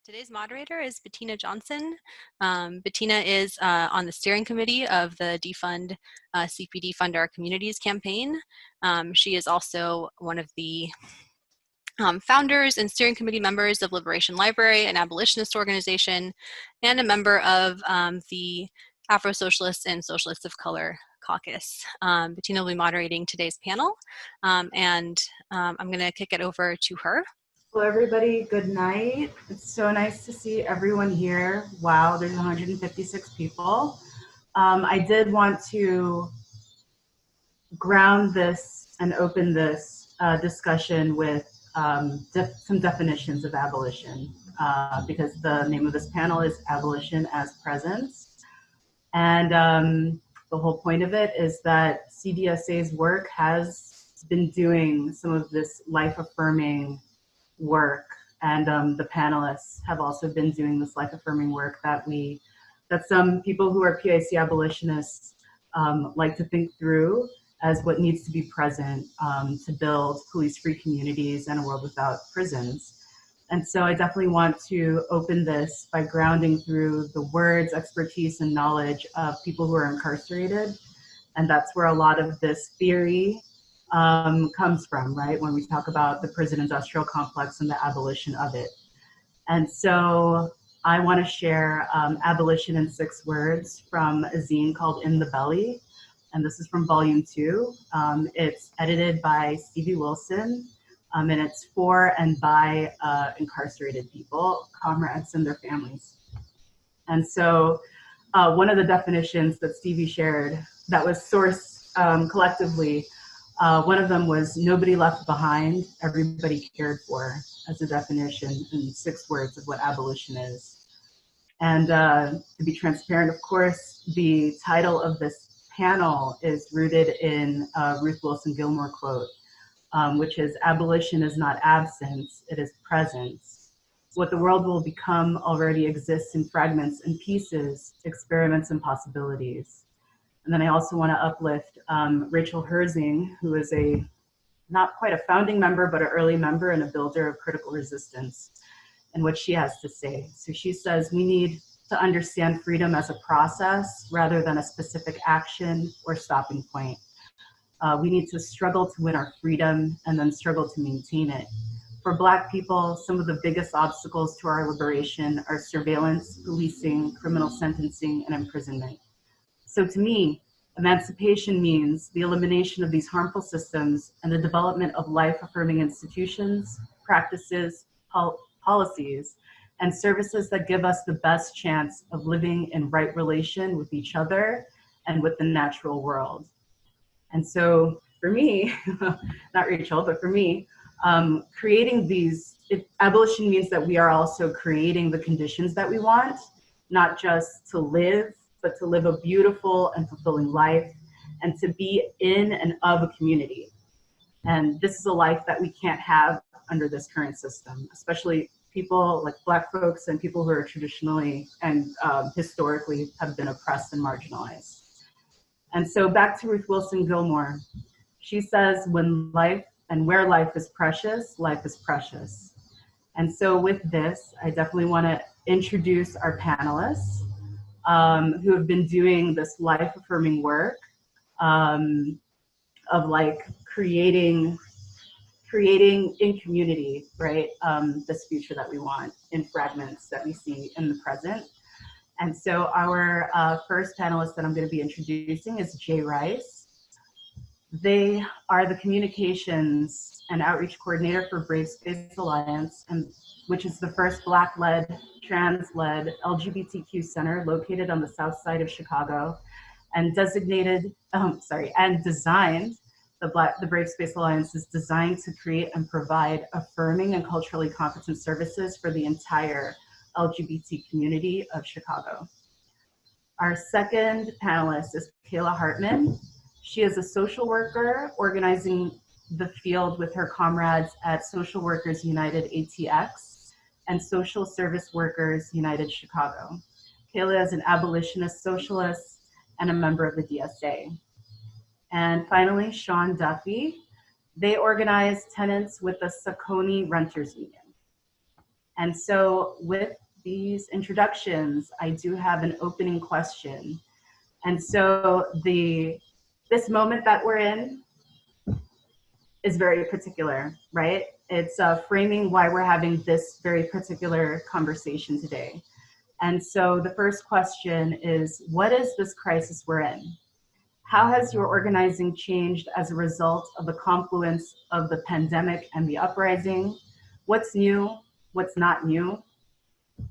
Today's moderator is Bettina Johnson. Bettina is on the steering committee of the Defund CPD Fund Our Communities campaign. She is also one of the founders and steering committee members of Liberation Library, an abolitionist organization, and a member of the Afro-Socialists and Socialists of Color Caucus. Bettina will be moderating today's panel, and I'm going to kick it over to her. Hello, everybody. Good night. It's so nice to see everyone here. Wow, there's 156 people. I did want to ground this and open this discussion with some definitions of abolition, because the name of this panel is Abolition as Presence. And the whole point of it is that CDSA's work has been doing some of this life-affirming work, and the panelists have also been doing this life-affirming work that some people who are PIC abolitionists like to think through as what needs to be present to build police-free communities and a world without prisons. And so I definitely want to open this by grounding through the words, expertise, and knowledge of people who are incarcerated. And that's where a lot of this theory comes from, right? When we talk about the prison industrial complex and the abolition of it. And so I want to share Abolition in 6 words from a zine called In the Belly. And this is from volume 2. It's edited by Stevie Wilson, and it's for and by incarcerated people, comrades, and their families. And so one of the definitions that Stevie shared that was sourced collectively, one of them was nobody left behind, everybody cared for, as a definition in 6 words of what abolition is. And to be transparent, of course, the title of this panel is rooted in a Ruth Wilson Gilmore quote, which is, "Abolition is not absence, it is presence. What the world will become already exists in fragments and pieces, experiments and possibilities." And then I also want to uplift Rachel Herzing, who is not quite a founding member, but an early member and a builder of critical resistance, and what she has to say. So she says, we need to understand freedom as a process rather than a specific action or stopping point. We need to struggle to win our freedom and then struggle to maintain it. For Black people, some of the biggest obstacles to our liberation are surveillance, policing, criminal sentencing, and imprisonment. So to me, emancipation means the elimination of these harmful systems and the development of life-affirming institutions, practices, policies, and services that give us the best chance of living in right relation with each other and with the natural world. And so for me, not Rachel, but for me, creating abolition means that we are also creating the conditions that we want, not just to live, but to live a beautiful and fulfilling life and to be in and of a community. And this is a life that we can't have under this current system, especially people like Black folks and people who are traditionally and historically have been oppressed and marginalized. And so back to Ruth Wilson Gilmore. She says, when life and where life is precious, life is precious. And so with this, I definitely want to introduce our panelists who have been doing this life-affirming work of like creating in community, right? This future that we want in fragments that we see in the present. And so our first panelist that I'm going to be introducing is Jae Rice. They are the communications and outreach coordinator for Brave Space Alliance, which is the first Black-led, trans-led LGBTQ center located on the south side of Chicago, and designed the Brave Space Alliance is designed to create and provide affirming and culturally competent services for the entire LGBT community of Chicago. Our second panelist is Kayla Hartman. She is a social worker organizing the field with her comrades at Social Workers United ATX and Social Service Workers United Chicago. Kayla is an abolitionist socialist and a member of the DSA. And finally, Sean Duffy. They organize tenants with the Saccone Renters Union. And so with these introductions, I do have an opening question. And so this moment that we're in is very particular, right? It's framing why we're having this very particular conversation today. And so the first question is, what is this crisis we're in? How has your organizing changed as a result of the confluence of the pandemic and the uprising? What's new? What's not new?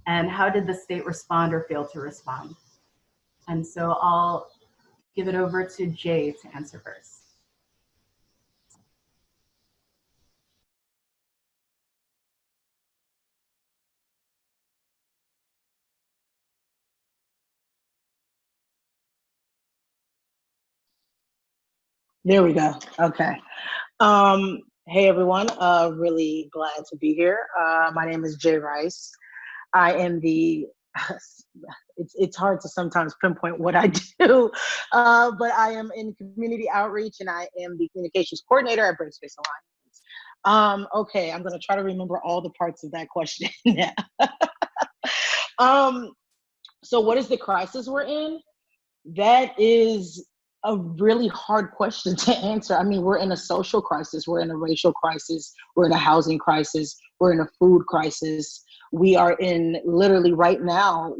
And how did the state respond or fail to respond? And so I'll give it over to Jae to answer first. There we go. Okay. Hey everyone, really glad to be here. My name is Jae Rice. I am it's hard to sometimes pinpoint what I do, but I am in community outreach and I am the communications coordinator at Brave Space Alliance. Okay, I'm gonna try to remember all the parts of that question. So what is the crisis we're in? That is a really hard question to answer. I mean, we're in a social crisis, we're in a racial crisis, we're in a housing crisis, we're in a food crisis. We are in literally right now,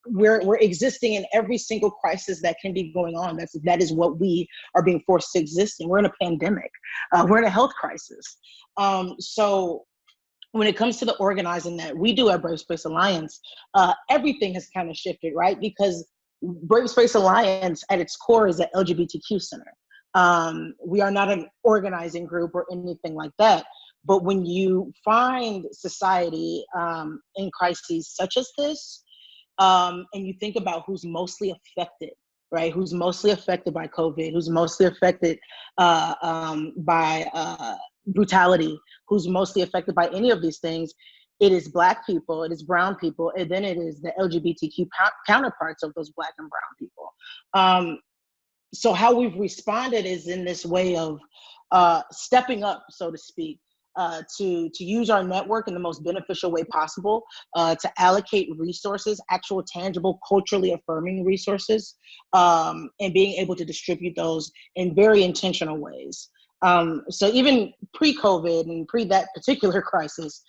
we're existing in every single crisis that can be going on. That is what we are being forced to exist in. We're in a pandemic. We're in a health crisis. So when it comes to the organizing that we do at Brave Space Alliance, everything has kind of shifted, right? Because Brave Space Alliance at its core is an LGBTQ center. We are not an organizing group or anything like that. But when you find society in crises such as this, and you think about who's mostly affected, right? Who's mostly affected by COVID, who's mostly affected by brutality, who's mostly affected by any of these things, it is Black people, it is brown people, and then it is the LGBTQ counterparts of those Black and brown people. So how we've responded is in this way of stepping up, so to speak, to use our network in the most beneficial way possible, to allocate resources, actual, tangible, culturally affirming resources, and being able to distribute those in very intentional ways. So even pre-COVID and pre that particular crisis,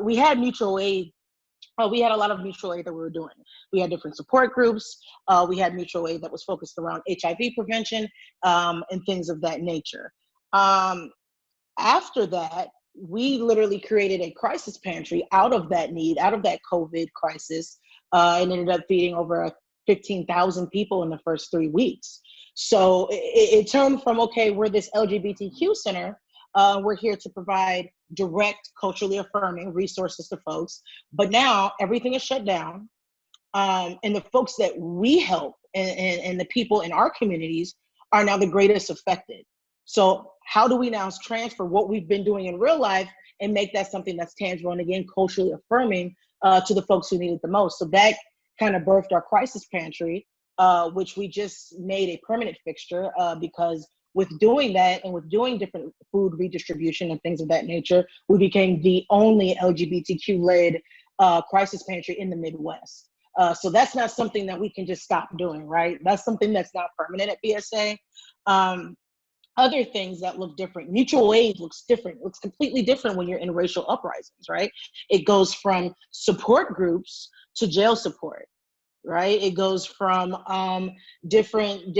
we had mutual aid. We had a lot of mutual aid that we were doing. We had different support groups. We had mutual aid that was focused around HIV prevention and things of that nature. After that, we literally created a crisis pantry out of that need, out of that COVID crisis, and ended up feeding over 15,000 people in the first 3 weeks. So it turned from, okay, we're this LGBTQ center, we're here to provide direct, culturally affirming resources to folks, but now everything is shut down, and the folks that we help and the people in our communities are now the greatest affected. So how do we now transfer what we've been doing in real life and make that something that's tangible and, again, culturally affirming to the folks who need it the most? So that kind of birthed our crisis pantry, which we just made a permanent fixture because with doing that and with doing different food redistribution and things of that nature, we became the only LGBTQ-led crisis pantry in the Midwest. So that's not something that we can just stop doing, right? That's something that's not permanent at BSA. Other things that look different. Mutual aid looks different, looks completely different when you're in racial uprisings, right? It goes from support groups to jail support, right? It goes from different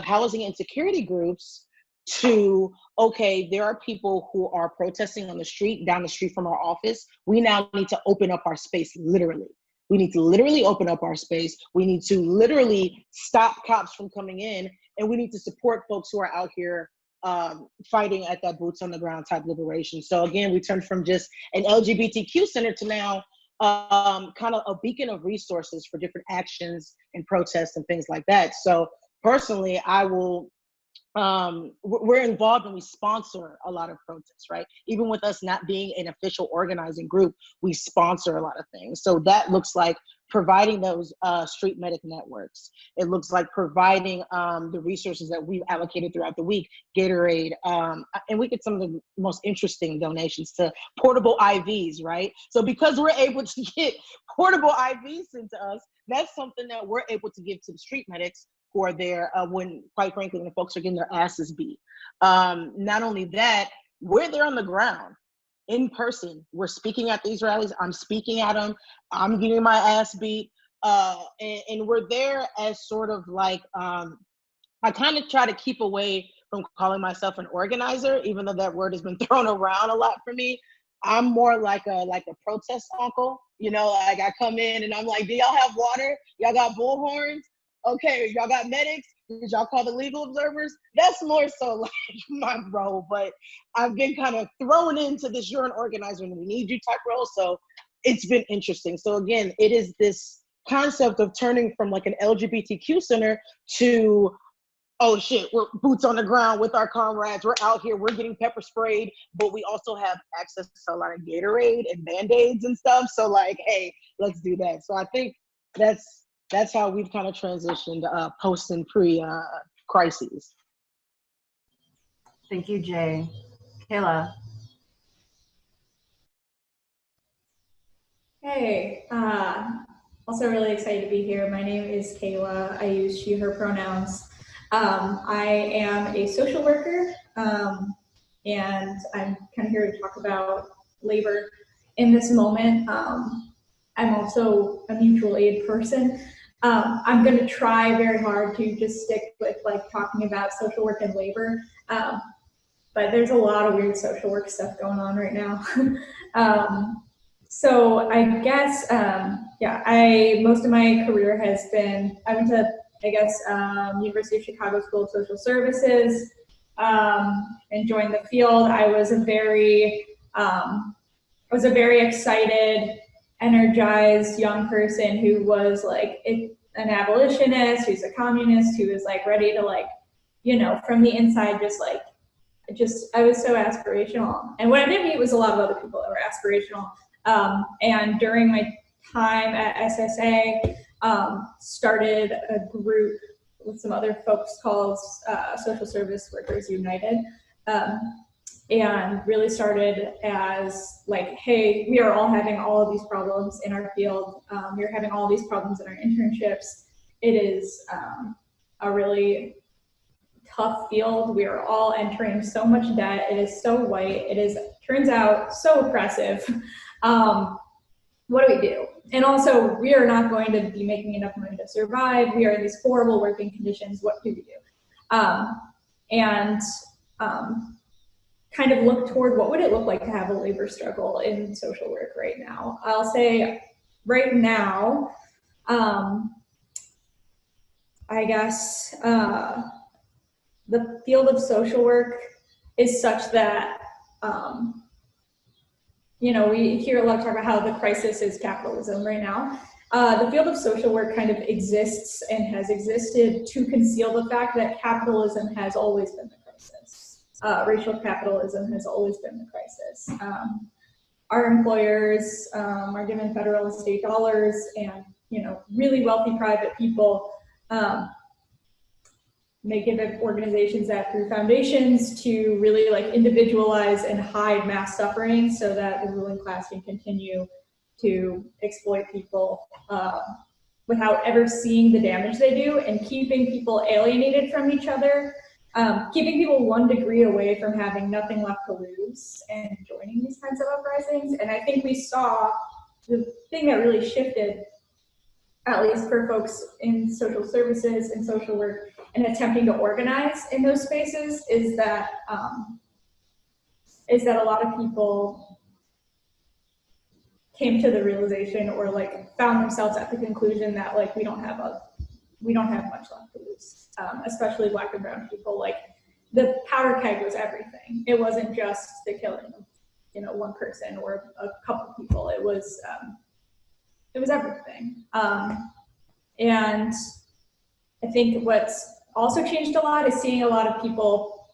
housing and security groups to, okay, there are people who are protesting on the street, down the street from our office. We now need to open up our space, literally. We need to literally open up our space. We need to literally stop cops from coming in, and we need to support folks who are out here fighting at that boots on the ground type liberation. So again, we turned from just an LGBTQ center to now kind of a beacon of resources for different actions and protests and things like that. So personally, we're involved and we sponsor a lot of protests, right? Even with us not being an official organizing group, we sponsor a lot of things. So that looks like providing those street medic networks. It looks like providing the resources that we've allocated throughout the week, Gatorade, and we get some of the most interesting donations to portable IVs, right? So because we're able to get portable IVs sent to us, that's something that we're able to give to the street medics who are there when, quite frankly, when the folks are getting their asses beat. Not only that, we're there on the ground, in person. We're speaking at these rallies. I'm speaking at them. I'm getting my ass beat. And we're there as sort of like, I kind of try to keep away from calling myself an organizer, even though that word has been thrown around a lot for me. I'm more like a protest uncle. You know, like I come in and I'm like, do y'all have water? Y'all got bullhorns? Okay, y'all got medics? Did y'all call the legal observers? That's more so like my role, but I've been kind of thrown into this, you're an organizer and we need you type role. So it's been interesting. So again, it is this concept of turning from like an LGBTQ center to, oh shit, we're boots on the ground with our comrades. We're out here, we're getting pepper sprayed, but we also have access to a lot of Gatorade and Band-Aids and stuff. So like, hey, let's do that. So I think that's how we've kind of transitioned post and pre crises. Thank you, Jay. Kayla. Hey, also really excited to be here. My name is Kayla. I use she, her pronouns. I am a social worker, and I'm kind of here to talk about labor in this moment. I'm also a mutual aid person. I'm going to try very hard to just stick with like talking about social work and labor, but there's a lot of weird social work stuff going on right now. So I guess, most of my career has been, I went to, University of Chicago School of Social Services, and joined the field. I was a very excited, energized young person who was like an abolitionist, who's a communist, who was like ready to like, you know, from the inside, I was so aspirational. And what I did meet was a lot of other people that were aspirational. And during my time at SSA, started a group with some other folks called Social Service Workers United. And really started as like, hey, we are all having all of these problems in our field. We're having all these problems in our internships. It is a really tough field. We are all entering so much debt. It is so white. It is, turns out, so oppressive. What do we do? And also, we are not going to be making enough money to survive. We are in these horrible working conditions. What do we do? Kind of look toward what would it look like to have a labor struggle in social work right now. I'll say right now, I guess the field of social work is such that, you know, we hear a lot talk about how the crisis is capitalism right now. The field of social work kind of exists and has existed to conceal the fact that capitalism has always been the crisis. Racial capitalism has always been the crisis. Our employers are given federal and state dollars, and you know, really wealthy private people may give organizations that through foundations to really like individualize and hide mass suffering so that the ruling class can continue to exploit people without ever seeing the damage they do, and keeping people alienated from each other, keeping people 1 degree away from having nothing left to lose and joining these kinds of uprisings. And I think we saw the thing that really shifted, at least for folks in social services and social work and attempting to organize in those spaces, is that a lot of people came to the realization or like found themselves at the conclusion that like we don't have much left to lose, especially Black and brown people. Like the powder keg was everything. It wasn't just the killing of, you know, one person or a couple people. It was everything. And I think what's also changed a lot is seeing a lot of people.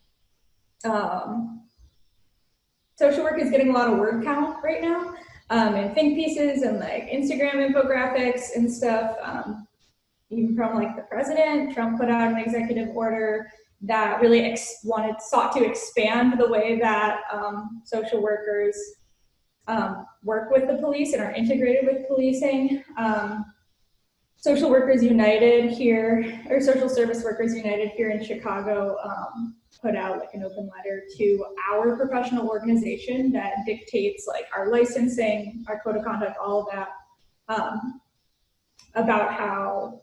Social work is getting a lot of word count right now. and think pieces and like Instagram infographics and stuff. Even from like the president, Trump put out an executive order that really sought to expand the way that social workers work with the police and are integrated with policing. Social Workers United here, or Social Service Workers United here in Chicago, put out like an open letter to our professional organization that dictates like our licensing, our code of conduct, all of that, about how,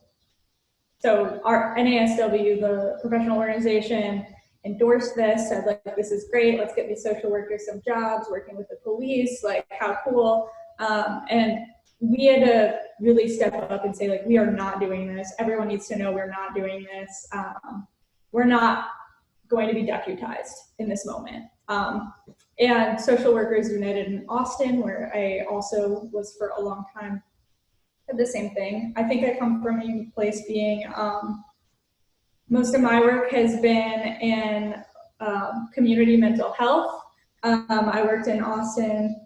so our NASW, the professional organization, endorsed this, said like, this is great, let's get these social workers some jobs, working with the police, like how cool. And we had to really step up and say like, we are not doing this. Everyone needs to know we're not doing this. We're not going to be deputized in this moment. And Social Workers United in Austin, where I also was for a long time, did the same thing. I think I come from a place being, most of my work has been in community mental health. I worked in Austin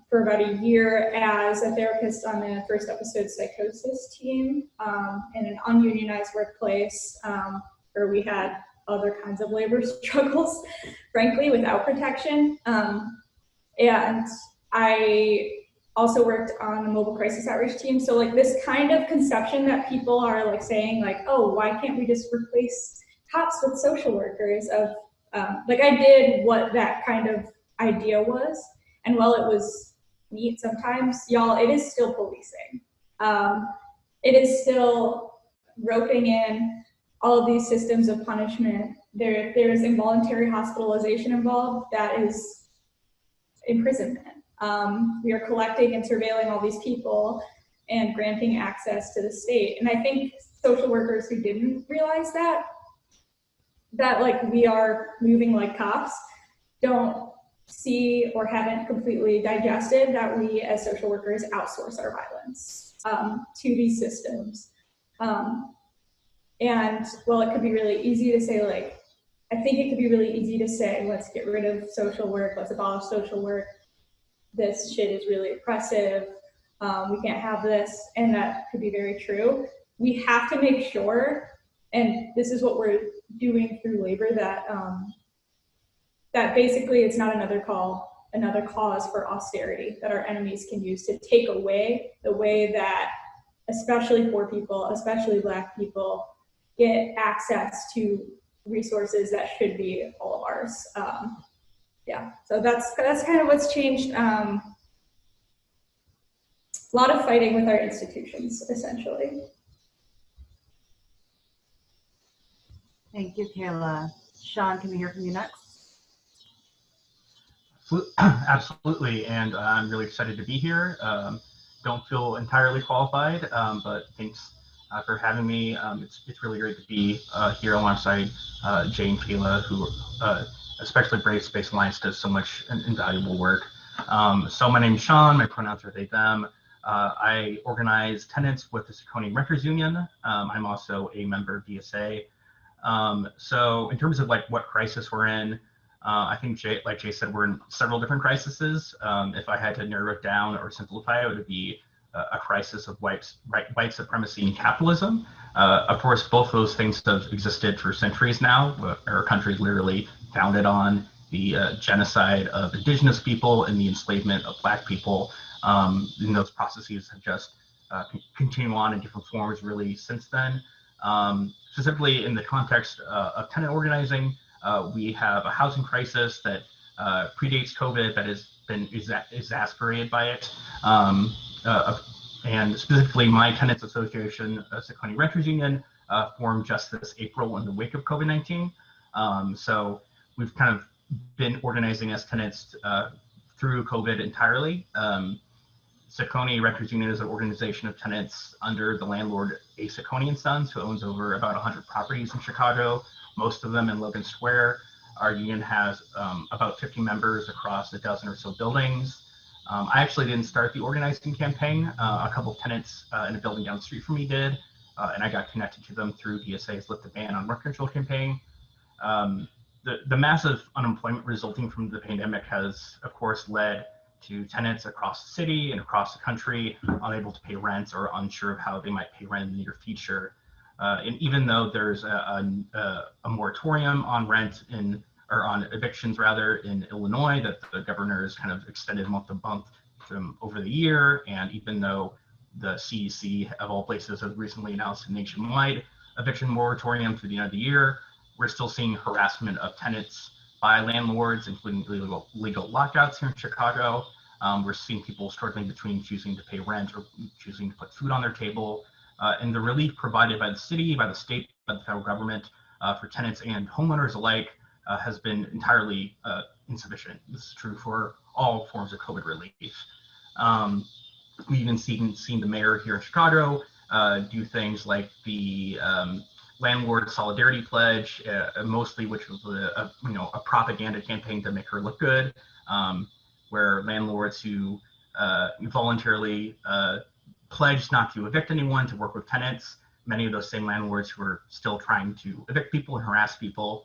for about a year as a therapist on the first episode psychosis team in an ununionized workplace where we had other kinds of labor struggles, frankly, without protection. And I also worked on the mobile crisis outreach team. So like this kind of conception that people are like saying like, oh, why can't we just replace cops with social workers of, like I did what that kind of idea was. And while it was neat sometimes, y'all, it is still policing. It is still roping in all of these systems of punishment. There's involuntary hospitalization involved. That is imprisonment. We are collecting and surveilling all these people and granting access to the state. And I think social workers who didn't realize that like we are moving like cops, don't see or haven't completely digested that we as social workers outsource our violence to these systems. And while it could be really easy to say like, I think it could be really easy to say, let's get rid of social work, let's abolish social work. This shit is really oppressive. We can't have this. And that could be very true. We have to make sure, and this is what we're doing through labor, that that basically it's not another cause for austerity that our enemies can use to take away the way that especially poor people, especially Black people, get access to resources that should be all of ours. Yeah, so that's kind of what's changed. A lot of fighting with our institutions, essentially. Thank you, Kayla. Sean, can we hear from you next? Absolutely, and I'm really excited to be here. Don't feel entirely qualified, but thanks for having me. It's really great to be here alongside Jae and Kayla, who especially Brave Space Alliance does so much invaluable work. So my name is Sean, my pronouns are they, them. I organize tenants with the Saucony Renters Union. I'm also a member of DSA. So in terms of like what crisis we're in, I think like Jae said, we're in several different crises. If I had to narrow it down or simplify it, it would be a crisis of white supremacy and capitalism. Of course, both those things have existed for centuries now. Our country is literally founded on the genocide of indigenous people and the enslavement of Black people. And those processes have just continued on in different forms really since then. Specifically in the context of tenant organizing, we have a housing crisis that predates COVID that has been exacerbated by it. And specifically my tenants association, Saucony Renters Union, formed just this April in the wake of COVID-19. So we've kind of been organizing as tenants through COVID entirely. Saucony Renters Union is an organization of tenants under the landlord A. Saucony & Sons, who owns over about 100 properties in Chicago, most of them in Logan Square. Our union has about 50 members across a dozen or so buildings. I actually didn't start the organizing campaign. A couple of tenants in a building down the street from me did, and I got connected to them through DSA's Lift the Ban on Rent Control campaign. The massive unemployment resulting from the pandemic has, of course, led to tenants across the city and across the country unable to pay rent or unsure of how they might pay rent in the near future. And even though there's a moratorium on rent or on evictions rather in Illinois that the governor has kind of extended month to month from over the year, and even though the CDC of all places has recently announced a nationwide eviction moratorium through the end of the year, we're still seeing harassment of tenants by landlords, including legal lockouts here in Chicago. We're seeing people struggling between choosing to pay rent or choosing to put food on their table. And the relief provided by the city, by the state, by the federal government for tenants and homeowners alike has been entirely insufficient. This is true for all forms of COVID relief. We've even seen the mayor here in Chicago do things like the landlord solidarity pledge, mostly, which was a propaganda campaign to make her look good, where landlords who voluntarily pledged not to evict anyone, to work with tenants, many of those same landlords who are still trying to evict people and harass people.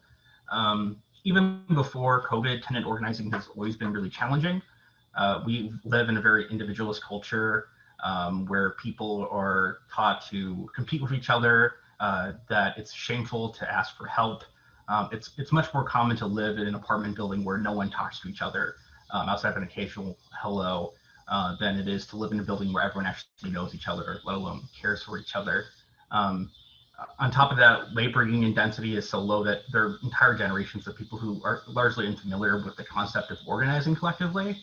Even before COVID, tenant organizing has always been really challenging. We live in a very individualist culture where people are taught to compete with each other, that it's shameful to ask for help. It's much more common to live in an apartment building where no one talks to each other outside of an occasional hello than it is to live in a building where everyone actually knows each other, let alone cares for each other. On top of that, labor union density is so low that there are entire generations of people who are largely unfamiliar with the concept of organizing collectively.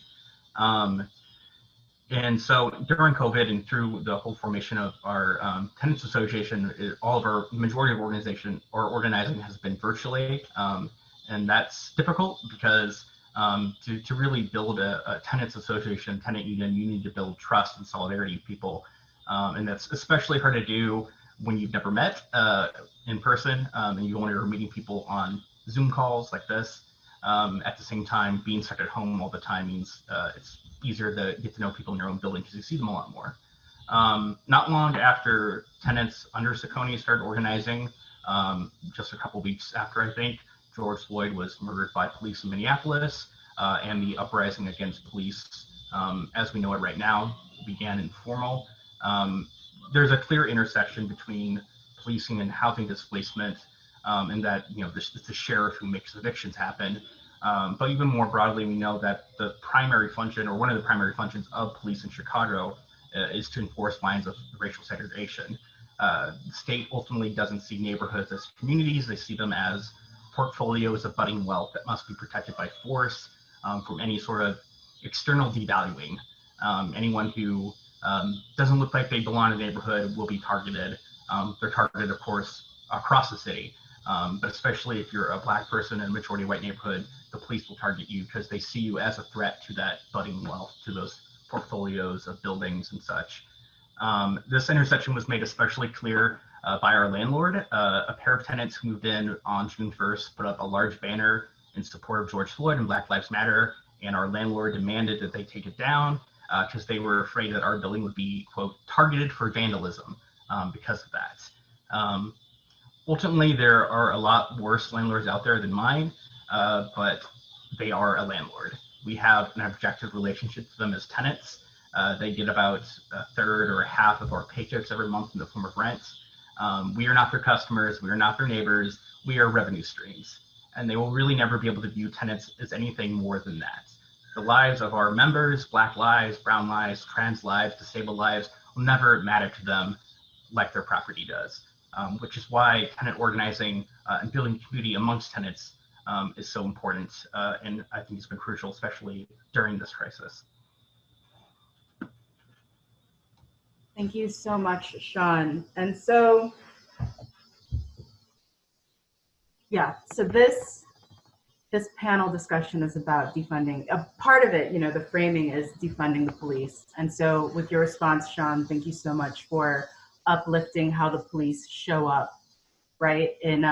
And so during COVID and through the whole formation of our tenants association, all of our majority of organizing has been virtually. And that's difficult because to really build a tenants association, tenant union, you need to build trust and solidarity with people. And that's especially hard to do when you've never met in person and you only are meeting people on Zoom calls like this. At the same time, being stuck at home all the time means it's easier to get to know people in your own building because you see them a lot more. Not long after tenants under Saccone started organizing, just a couple weeks after, I think, George Floyd was murdered by police in Minneapolis, and the uprising against police, as we know it right now, began in formal. There's a clear intersection between policing and housing displacement, and that it's the sheriff who makes evictions happen. But even more broadly, we know that the primary function, or one of the primary functions of police in Chicago, is to enforce lines of racial segregation. The state ultimately doesn't see neighborhoods as communities; they see them as portfolios of budding wealth that must be protected by force from any sort of external devaluing. Anyone who doesn't look like they belong in a neighborhood will be targeted. They're targeted, of course, across the city, but especially if you're a Black person in a majority white neighborhood, the police will target you because they see you as a threat to that budding wealth, to those portfolios of buildings and such. This intersection was made especially clear by our landlord. A pair of tenants who moved in on June 1st put up a large banner in support of George Floyd and Black Lives Matter, and our landlord demanded that they take it down because they were afraid that our building would be, quote, targeted for vandalism because of that. Ultimately, there are a lot worse landlords out there than mine, but they are a landlord. We have an objective relationship to them as tenants. They get about a third or a half of our paychecks every month in the form of rent. We are not their customers. We are not their neighbors. We are revenue streams. And they will really never be able to view tenants as anything more than that. The lives of our members, Black lives, brown lives, trans lives, disabled lives, will never matter to them like their property does, which is why tenant organizing and building community amongst tenants is so important. And I think it's been crucial, especially during this crisis. Thank you so much, Sean. And so, yeah, so this panel discussion is about defunding. A part of it, the framing is defunding the police. And so with your response, Sean, thank you so much for uplifting how the police show up, right, in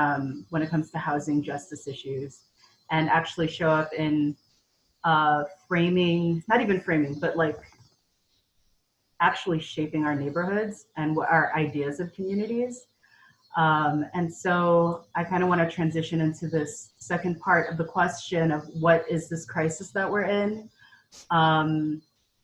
when it comes to housing justice issues, and actually show up in framing, not even framing, but like actually shaping our neighborhoods and our ideas of communities. And so I kind of want to transition into this second part of the question of what is this crisis that we're in?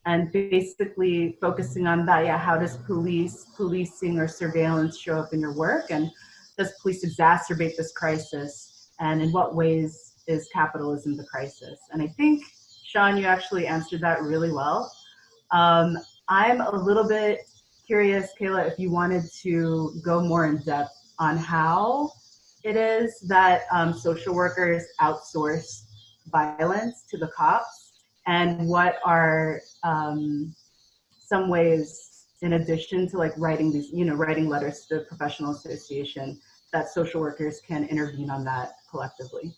And basically focusing on that. Yeah, how does policing or surveillance show up in your work, and does police exacerbate this crisis, and in what ways is capitalism the crisis? And I think, Sean, you actually answered that really well. I'm a little bit curious, Kayla, if you wanted to go more in depth on how it is that social workers outsource violence to the cops, and what are some ways, in addition to like writing these, writing letters to the professional association, that social workers can intervene on that collectively.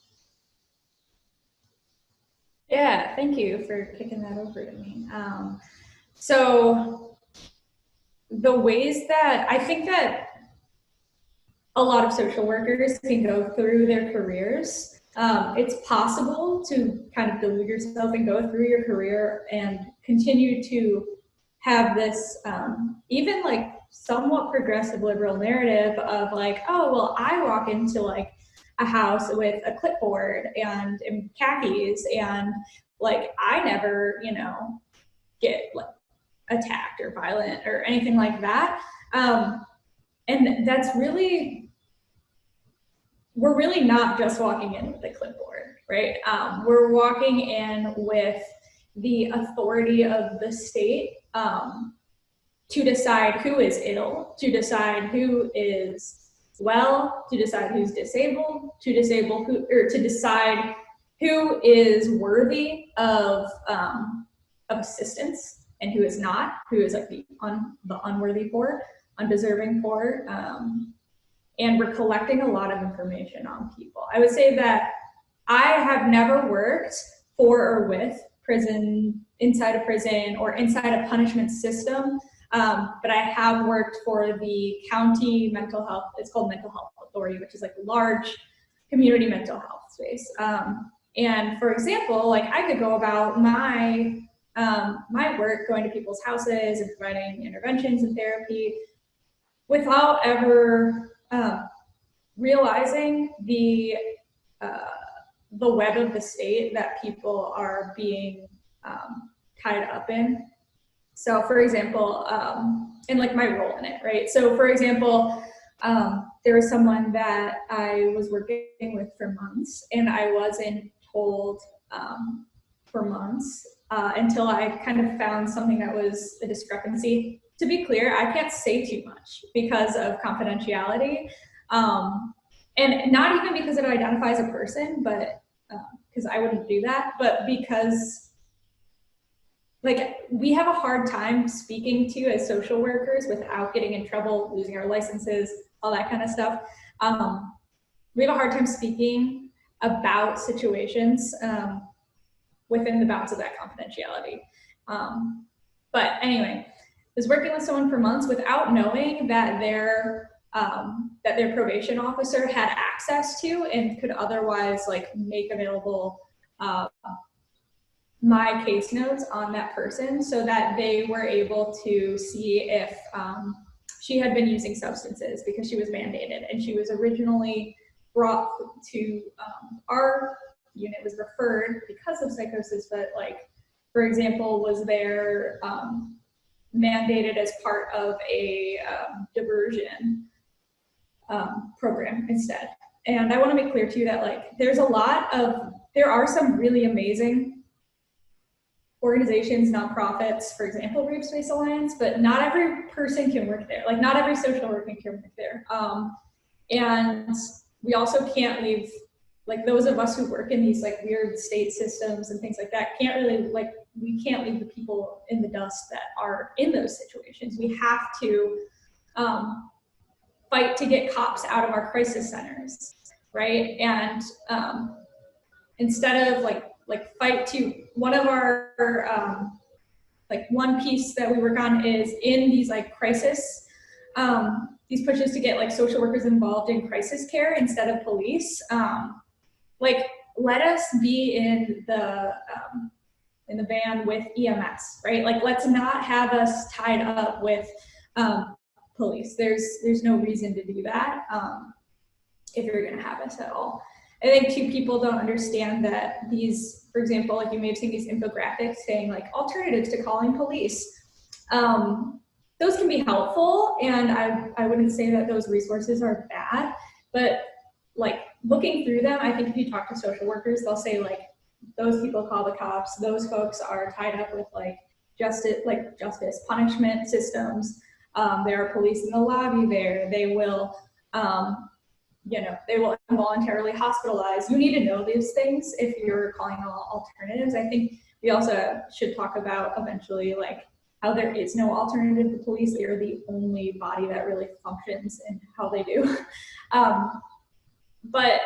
Yeah, thank you for kicking that over to me. So the ways that I think that a lot of social workers can go through their careers, it's possible to kind of delude yourself and go through your career and continue to have this even like somewhat progressive liberal narrative of like, oh, well, I walk into like a house with a clipboard and khakis, and like I never, get like attacked or violent or anything like that. And that's really, we're really not just walking in with a clipboard, right? We're walking in with the authority of the state to decide who is ill, to decide who is well, to decide who's disabled, to decide who is worthy of assistance and who is not, who is like the unworthy poor, undeserving poor. And we're collecting a lot of information on people. I would say that I have never worked for or with inside a prison or inside a punishment system, but I have worked for the county mental health, it's called Mental Health Authority, which is like a large community mental health space. And for example, like I could go about my work going to people's houses and providing interventions and therapy without ever realizing the web of the state that people are being tied up in. So for example, and like my role in it, right? So for example, there was someone that I was working with for months, and I wasn't told for months until I kind of found something that was a discrepancy. To be clear, I can't say too much because of confidentiality. And not even because it identifies a person, but because I wouldn't do that, but because like we have a hard time speaking to as social workers without getting in trouble, losing our licenses, all that kind of stuff. We have a hard time speaking about situations within the bounds of that confidentiality. But anyway, I was working with someone for months without knowing that their probation officer had access to and could otherwise like make available my case notes on that person so that they were able to see if she had been using substances because she was mandated, and she was originally brought to our unit, was referred because of psychosis, but like, for example, was there mandated as part of a diversion program instead. And I want to make clear to you that like there are some really amazing organizations, nonprofits, for example, Rape Space Alliance, but not every person can work there. Like not every social worker can work there. And we also can't leave, like those of us who work in these like weird state systems and things like that we can't leave the people in the dust that are in those situations. We have to fight to get cops out of our crisis centers, right? And instead of like fight to, one of our like one piece that we work on is in these like crisis, these pushes to get like social workers involved in crisis care instead of police. Like let us be in the van with EMS, right? Like let's not have us tied up with police. There's no reason to do that if you're gonna have us at all. I think too, people don't understand that these for example, like you may have seen these infographics saying like alternatives to calling police. Those can be helpful, and I wouldn't say that those resources are bad, but like looking through them, I think if you talk to social workers, they'll say like, those people call the cops, those folks are tied up with like justice, punishment systems. There are police in the lobby there. They will, they will involuntarily hospitalize. You need to know these things if you're calling all alternatives. I think we also should talk about eventually like how there is no alternative to police. They are the only body that really functions in how they do. But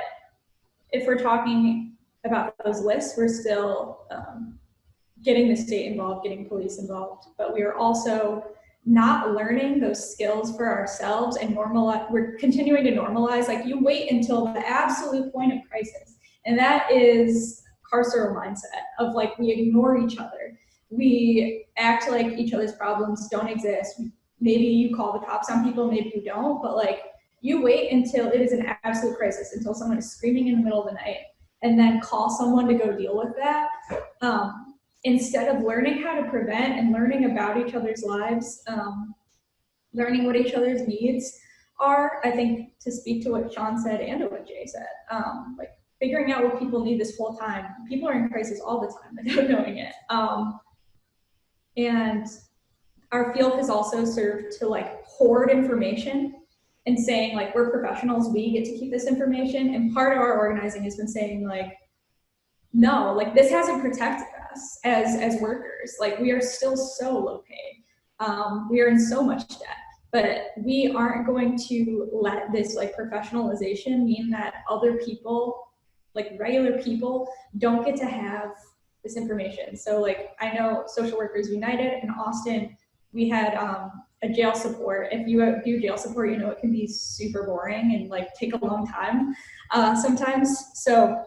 if we're talking about those lists, we're still getting the state involved, getting police involved, but we are also not learning those skills for ourselves and we're continuing to normalize, like you wait until the absolute point of crisis. And that is carceral mindset of like, we ignore each other. We act like each other's problems don't exist. Maybe you call the cops on people, maybe you don't, but like you wait until it is an absolute crisis, until someone is screaming in the middle of the night, and then call someone to go deal with that. Instead of learning how to prevent and learning about each other's lives, learning what each other's needs are, I think to speak to what Sean said and to what Jae said, like figuring out what people need this whole time. People are in crisis all the time without knowing it. And our field has also served to like hoard information and saying like, we're professionals, we get to keep this information. And part of our organizing has been saying like, no, like this hasn't protected us as workers. Like we are still so low paid. We are in so much debt, but we aren't going to let this like professionalization mean that other people, like regular people, don't get to have this information. So like, I know Social Workers United in Austin, we had a jail support. If you do jail support, you know it can be super boring and like take a long time sometimes. So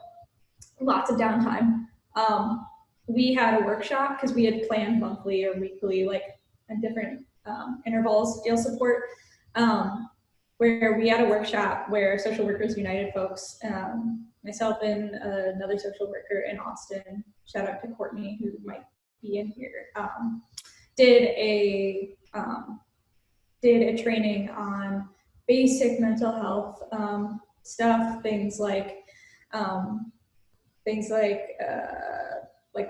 lots of downtime. We had a workshop because we had planned monthly or weekly, like at different intervals, jail support, where we had a workshop where Social Workers United folks, myself and another social worker in Austin, shout out to Courtney who might be in here, did a training on basic mental health stuff, things like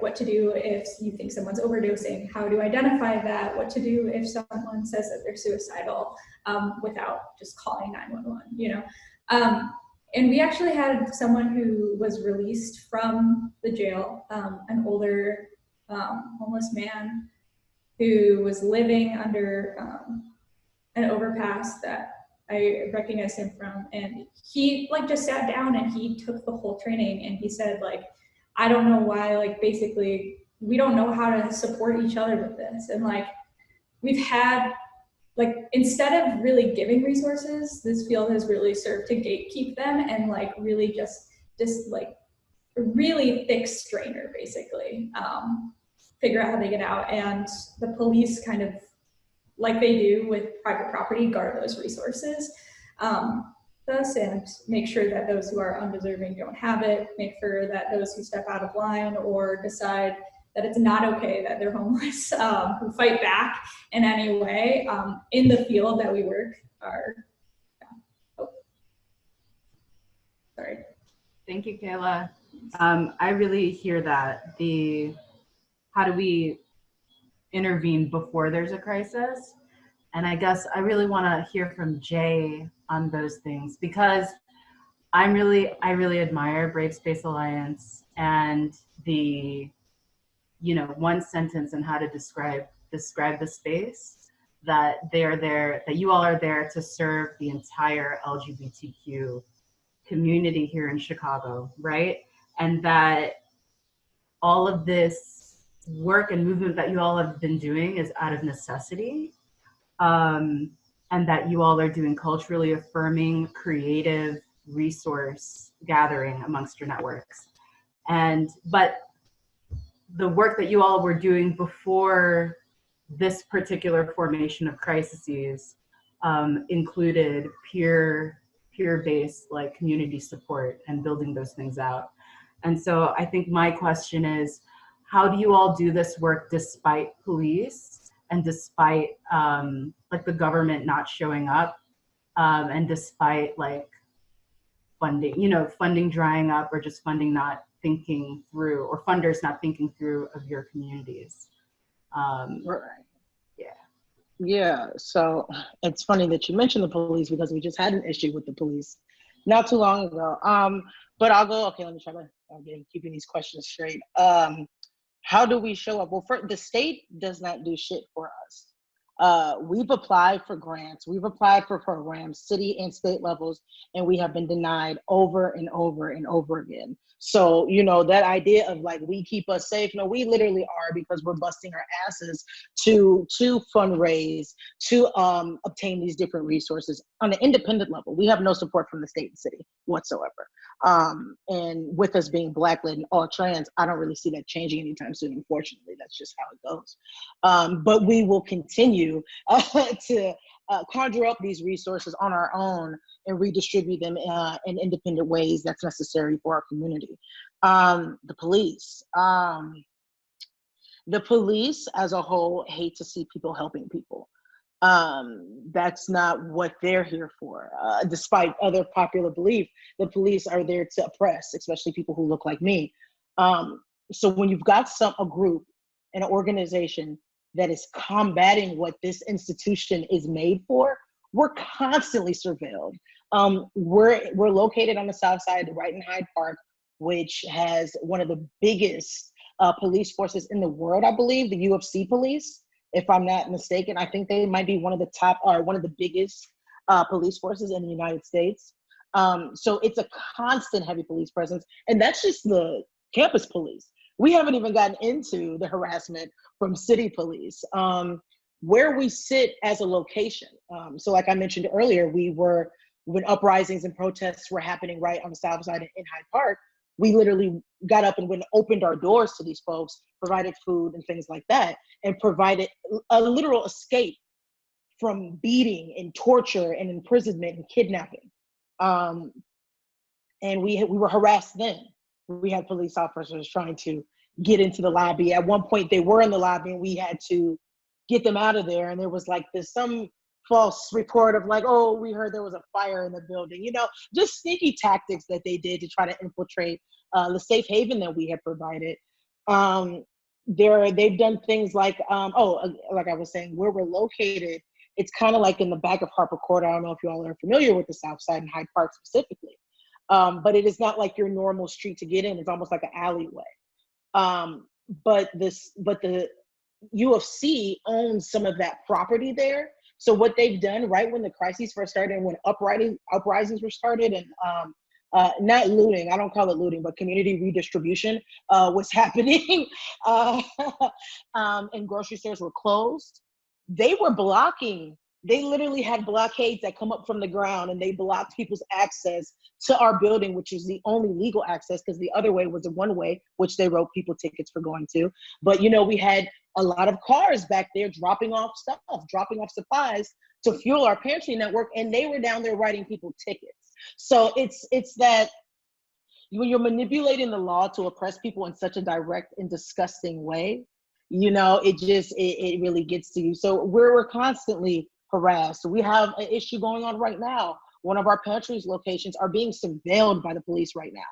what to do if you think someone's overdosing, how to identify that, what to do if someone says that they're suicidal without just calling 911, you know. And we actually had someone who was released from the jail, an older homeless man who was living under an overpass that I recognized him from, and he like just sat down and he took the whole training and he said like, I don't know why, like basically we don't know how to support each other with this. And like we've had, like instead of really giving resources, this field has really served to gatekeep them and like really just like a really thick strainer basically, figure out how they get out. And the police kind of, like they do with private property, guard those resources thus and make sure that those who are undeserving don't have it, make sure that those who step out of line or decide that it's not okay that they're homeless, who fight back in any way in the field that we work are, yeah. Oh. Sorry. Thank you, Kayla. I really hear that, how do we intervene before there's a crisis? And I guess I really want to hear from Jae on those things, because I really admire Brave Space Alliance and the, one sentence on how to describe the space, that they are there, that you all are there to serve the entire LGBTQ community here in Chicago, right? And that all of this work and movement that you all have been doing is out of necessity. And that you all are doing culturally affirming, creative resource gathering amongst your networks. But the work that you all were doing before this particular formation of crises included peer-based like community support and building those things out. And so I think my question is, how do you all do this work despite police and despite like the government not showing up, and despite like funding, you know, funding drying up, or just funding not thinking through, or funders not thinking through of your communities? Right. Yeah. Yeah. So it's funny that you mentioned the police, because we just had an issue with the police not too long ago. But I'll go, okay, let me try to, again, keeping these questions straight. How do we show up? Well, the state does not do shit for us. We've applied for grants, we've applied for programs, city and state levels, and we have been denied over and over and over again. So, you know, that idea of like, we keep us safe, no, we literally are, because we're busting our asses to fundraise, to obtain these different resources on an independent level. We have no support from the state and city whatsoever. And with us being Black-led and all trans, I don't really see that changing anytime soon. Unfortunately, that's just how it goes. But we will continue to conjure up these resources on our own and redistribute them in independent ways that's necessary for our community. The police. The police as a whole hate to see people helping people. That's not what they're here for. Despite other popular belief, the police are there to oppress, especially people who look like me. So when you've got a group, an organization that is combating what this institution is made for, we're constantly surveilled. We're located on the south side, right in Hyde Park, which has one of the biggest police forces in the world, I believe, the UFC police. If I'm not mistaken, I think they might be one of the top, or one of the biggest police forces in the United States. So it's a constant heavy police presence. And that's just the campus police. We haven't even gotten into the harassment from city police, where we sit as a location. So like I mentioned earlier, when uprisings and protests were happening right on the south side in Hyde Park, we literally got up and went and opened our doors to these folks, provided food and things like that, and provided a literal escape from beating and torture and imprisonment and kidnapping. And we were harassed then. We had police officers trying to get into the lobby. At one point, they were in the lobby and we had to get them out of there. And there was like some false report of like, oh, we heard there was a fire in the building. You know, just sneaky tactics that they did to try to infiltrate the safe haven that we had provided. They've done things like, like I was saying, where we're located, it's kind of like in the back of Harper Court. I don't know if you all are familiar with the South Side and Hyde Park specifically, but it is not like your normal street to get in. It's almost like an alleyway. But the UFC owns some of that property there. So what they've done, right when the crises first started and when uprisings were started, and not looting, I don't call it looting, but community redistribution was happening, and grocery stores were closed. They literally had blockades that come up from the ground, and they blocked people's access to our building, which is the only legal access, because the other way was a one-way, which they wrote people tickets for going to. But, you know, we had a lot of cars back there dropping off stuff, dropping off supplies to fuel our pantry network, and they were down there writing people tickets. So it's that when you're manipulating the law to oppress people in such a direct and disgusting way, you know, it really gets to you. So we're constantly harassed. We have an issue going on right now. One of our pantries locations are being surveilled by the police right now.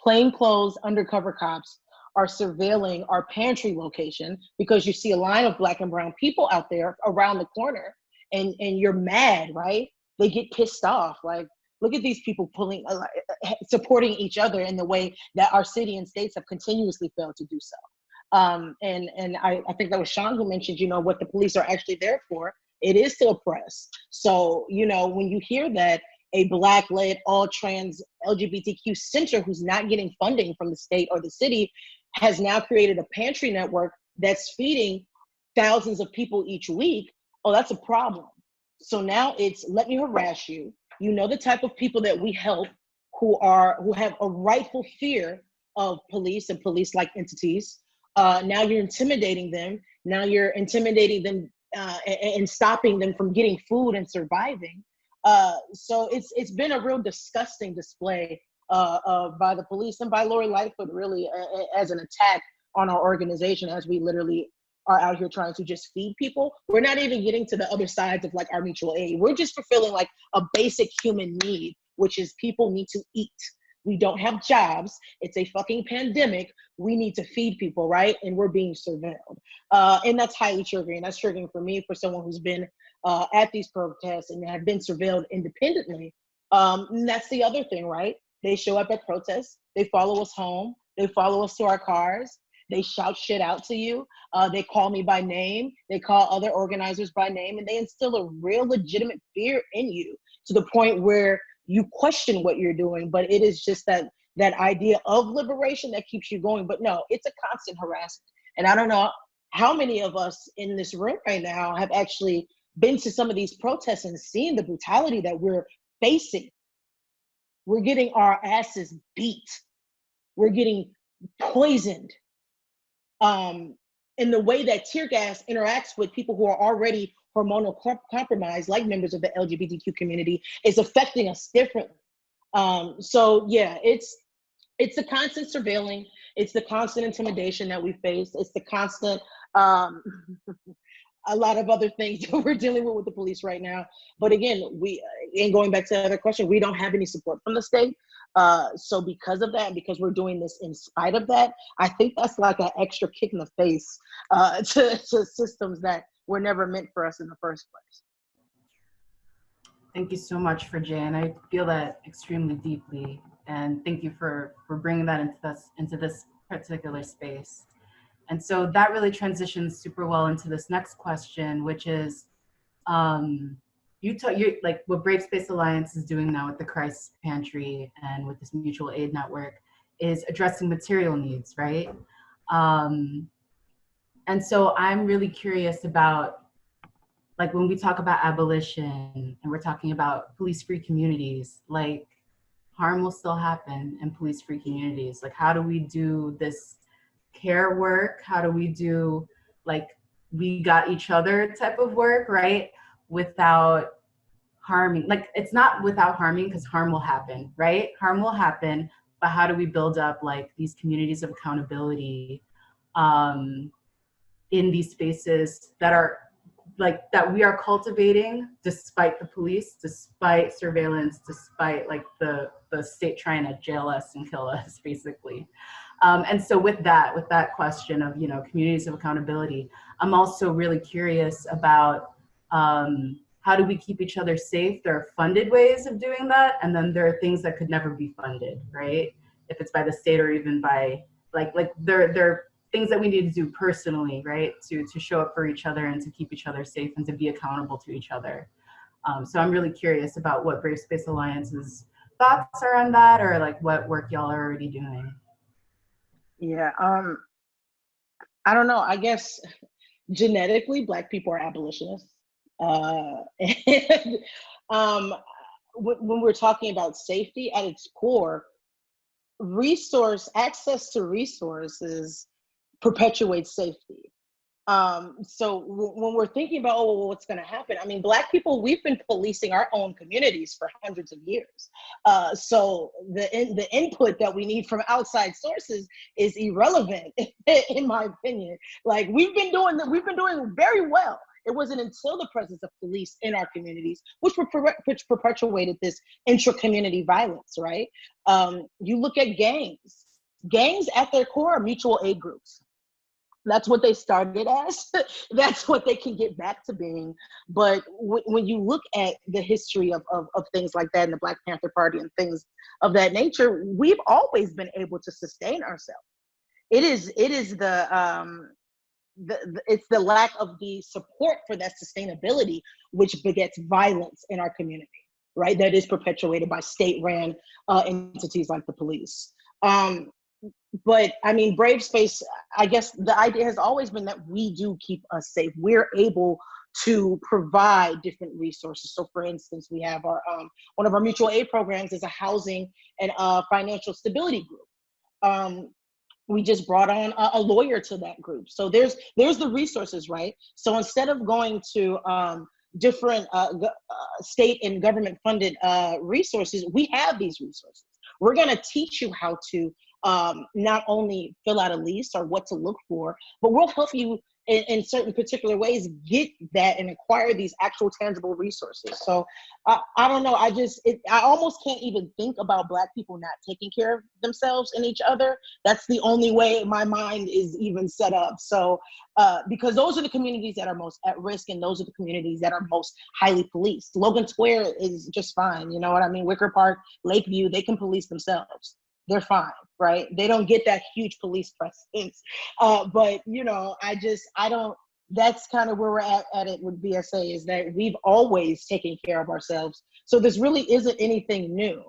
Plainclothes undercover cops are surveilling our pantry location because you see a line of Black and brown people out there around the corner, and you're mad, right? They get pissed off. Like, look at these people supporting each other in the way that our city and states have continuously failed to do so. And I think that was Sean who mentioned, you know, what the police are actually there for. It is to oppress. So, you know, when you hear that a Black-led, all-trans LGBTQ center who's not getting funding from the state or the city has now created a pantry network that's feeding thousands of people each week, oh, that's a problem. So now it's, let me harass you. You know the type of people that we help who have a rightful fear of police and police-like entities. Now you're intimidating them. Now you're intimidating them and stopping them from getting food and surviving. So it's been a real disgusting display by the police and by Lori Lightfoot, really, as an attack on our organization, as we literally are out here trying to just feed people. We're not even getting to the other sides of like our mutual aid. We're just fulfilling like a basic human need, which is people need to eat. We don't have jobs. It's a fucking pandemic. We need to feed people, right? And we're being surveilled. And that's highly triggering. That's triggering for me, for someone who's been at these protests and have been surveilled independently. And that's the other thing, right? They show up at protests. They follow us home. They follow us to our cars. They shout shit out to you. They call me by name. They call other organizers by name. And they instill a real legitimate fear in you to the point where you question what you're doing, but it is just that idea of liberation that keeps you going. But no, it's a constant harassment. And I don't know how many of us in this room right now have actually been to some of these protests and seen the brutality that we're facing. We're getting our asses beat. We're getting poisoned. In the way that tear gas interacts with people who are already hormonal compromised, like members of the LGBTQ community, is affecting us differently. So yeah, it's the constant surveilling, it's the constant intimidation that we face, it's the constant, a lot of other things that we're dealing with the police right now. But again, and going back to the other question, we don't have any support from the state. So because of that, and because we're doing this in spite of that, I think that's like an extra kick in the face to systems that were never meant for us in the first place. Thank you so much for Jae, and I feel that extremely deeply. And thank you for bringing that into this particular space. And so that really transitions super well into this next question, which is, you like what Brave Space Alliance is doing now with the Crisis Pantry and with this mutual aid network is addressing material needs, right? And so I'm really curious about, like, when we talk about abolition and we're talking about police-free communities, like, harm will still happen in police-free communities. Like, how do we do this care work? How do we do, like, we got each other type of work, right? Without harming, like, it's not without harming, because harm will happen, right? Harm will happen, but how do we build up, like, these communities of accountability in these spaces that are, like, that we are cultivating despite the police, despite surveillance, despite, like, the state trying to jail us and kill us, basically. And so with that question of, you know, communities of accountability, I'm also really curious about how do we keep each other safe? There are funded ways of doing that, and then there are things that could never be funded, right? If it's by the state or even by, like there are things that we need to do personally, right? To show up for each other and to keep each other safe and to be accountable to each other. So I'm really curious about what Brave Space Alliance's thoughts are on that, or like what work y'all are already doing. Yeah, I don't know. I guess genetically, Black people are abolitionists. And when we're talking about safety at its core, access to resources perpetuates safety. So when we're thinking about, oh, well, what's going to happen? I mean, Black people, we've been policing our own communities for hundreds of years. So the input that we need from outside sources is irrelevant, in my opinion. Like, we've been doing very well. It wasn't until the presence of police in our communities, which perpetuated this intra-community violence, right? You look at gangs. Gangs at their core are mutual aid groups. That's what they started as. That's what they can get back to being. But when you look at the history of things like that in the Black Panther Party and things of that nature, we've always been able to sustain ourselves. It's the lack of the support for that sustainability which begets violence in our community, right? That is perpetuated by state-ran entities like the police. But I mean, Brave Space, I guess the idea has always been that we do keep us safe. We're able to provide different resources. So for instance, we have our one of our mutual aid programs is a housing and financial stability group. We just brought on a lawyer to that group. So there's the resources, right? So instead of going to different state and government funded resources, we have these resources. We're going to teach you how to not only fill out a lease or what to look for, but we'll help you in certain particular ways get that and acquire these actual tangible resources. So I don't know. I almost can't even think about Black people not taking care of themselves and each other. That's the only way my mind is even set up. So because those are the communities that are most at risk, and those are the communities that are most highly policed. Logan Square is just fine. You know what I mean? Wicker Park, Lakeview, they can police themselves. They're fine, right? They don't get that huge police presence. But, you know, that's kind of where we're at it with BSA, is that we've always taken care of ourselves. So this really isn't anything new.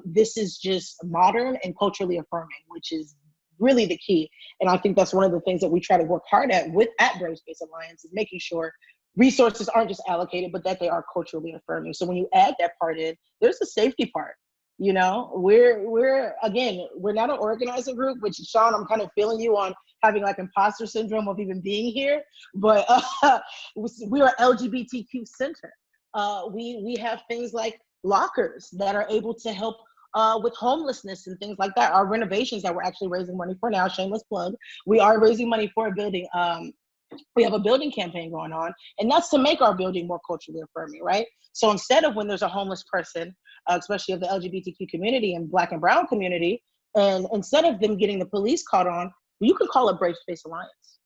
This is just modern and culturally affirming, which is really the key. And I think that's one of the things that we try to work hard at Brave Space Alliance, is making sure resources aren't just allocated, but that they are culturally affirming. So when you add that part in, there's the safety part. You know, we're not an organizing group, which, Sean, I'm kind of feeling you on having like imposter syndrome of even being here, but we are LGBTQ Center. We have things like lockers that are able to help with homelessness and things like that. Our renovations that we're actually raising money for now, shameless plug, we are raising money for a building. We have a building campaign going on, and that's to make our building more culturally affirming, right? So instead of when there's a homeless person, especially of the LGBTQ community and Black and Brown community, and instead of them getting the police called on, you can call a Brave Space Alliance.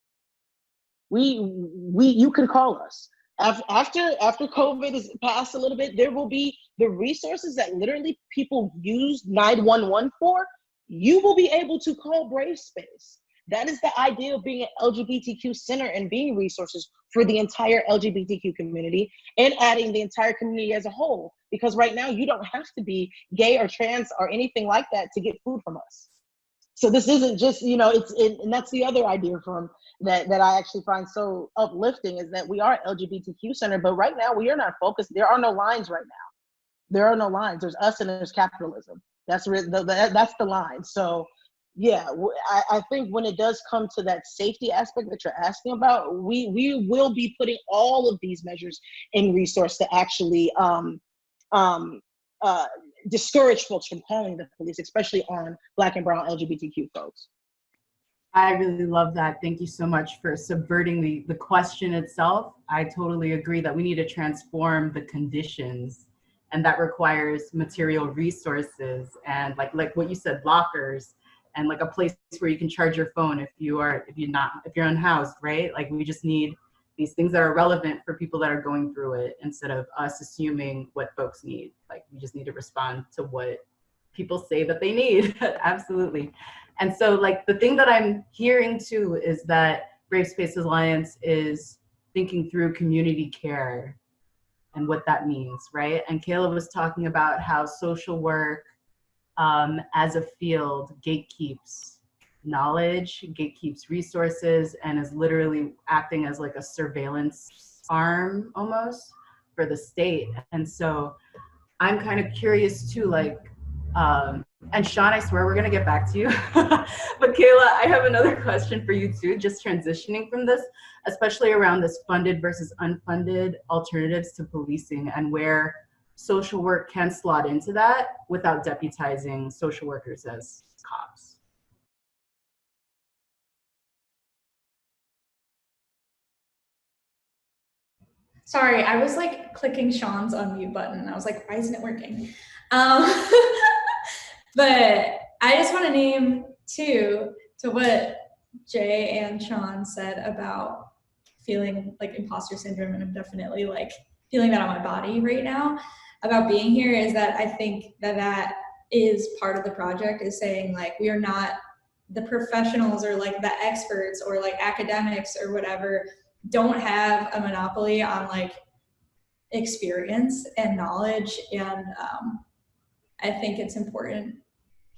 You can call us. After COVID is passed a little bit, there will be the resources that literally people use 911 for. You will be able to call Brave Space. That is the idea of being an LGBTQ center and being resources for the entire LGBTQ community and adding the entire community as a whole. Because right now you don't have to be gay or trans or anything like that to get food from us. So this isn't just, you know, and that's the other idea from that I actually find so uplifting, is that we are an LGBTQ center, but right now we are not focused. There are no lines right now. There are no lines. There's us and there's capitalism. That's the line. So yeah, I think when it does come to that safety aspect that you're asking about, we will be putting all of these measures in resource to actually discourage folks from calling the police, especially on Black and Brown LGBTQ folks. I really love that. Thank you so much for subverting the question itself. I totally agree that we need to transform the conditions, and that requires material resources and like what you said, lockers, and like a place where you can charge your phone if you're unhoused, right? Like we just need these things that are relevant for people that are going through it, instead of us assuming what folks need. Like we just need to respond to what people say that they need. Absolutely. And so like the thing that I'm hearing too is that Brave Space Alliance is thinking through community care and what that means, right? And Kayla was talking about how social work as a field gatekeeps knowledge, gatekeeps resources, and is literally acting as like a surveillance arm almost for the state. And so I'm kind of curious too, like, and Sean, I swear we're gonna get back to you. But Kayla, I have another question for you too, just transitioning from this, especially around this funded versus unfunded alternatives to policing, and where social work can slot into that without deputizing social workers as cops. Sorry, I was like clicking Sean's unmute button. I was like, why isn't it working? But I just want to name too, to what Jay and Sean said about feeling like imposter syndrome, and I'm definitely like feeling that on my body right now about being here, is that I think that is part of the project, is saying like we are not the professionals or like the experts or like academics or whatever, don't have a monopoly on like experience and knowledge. And I think it's important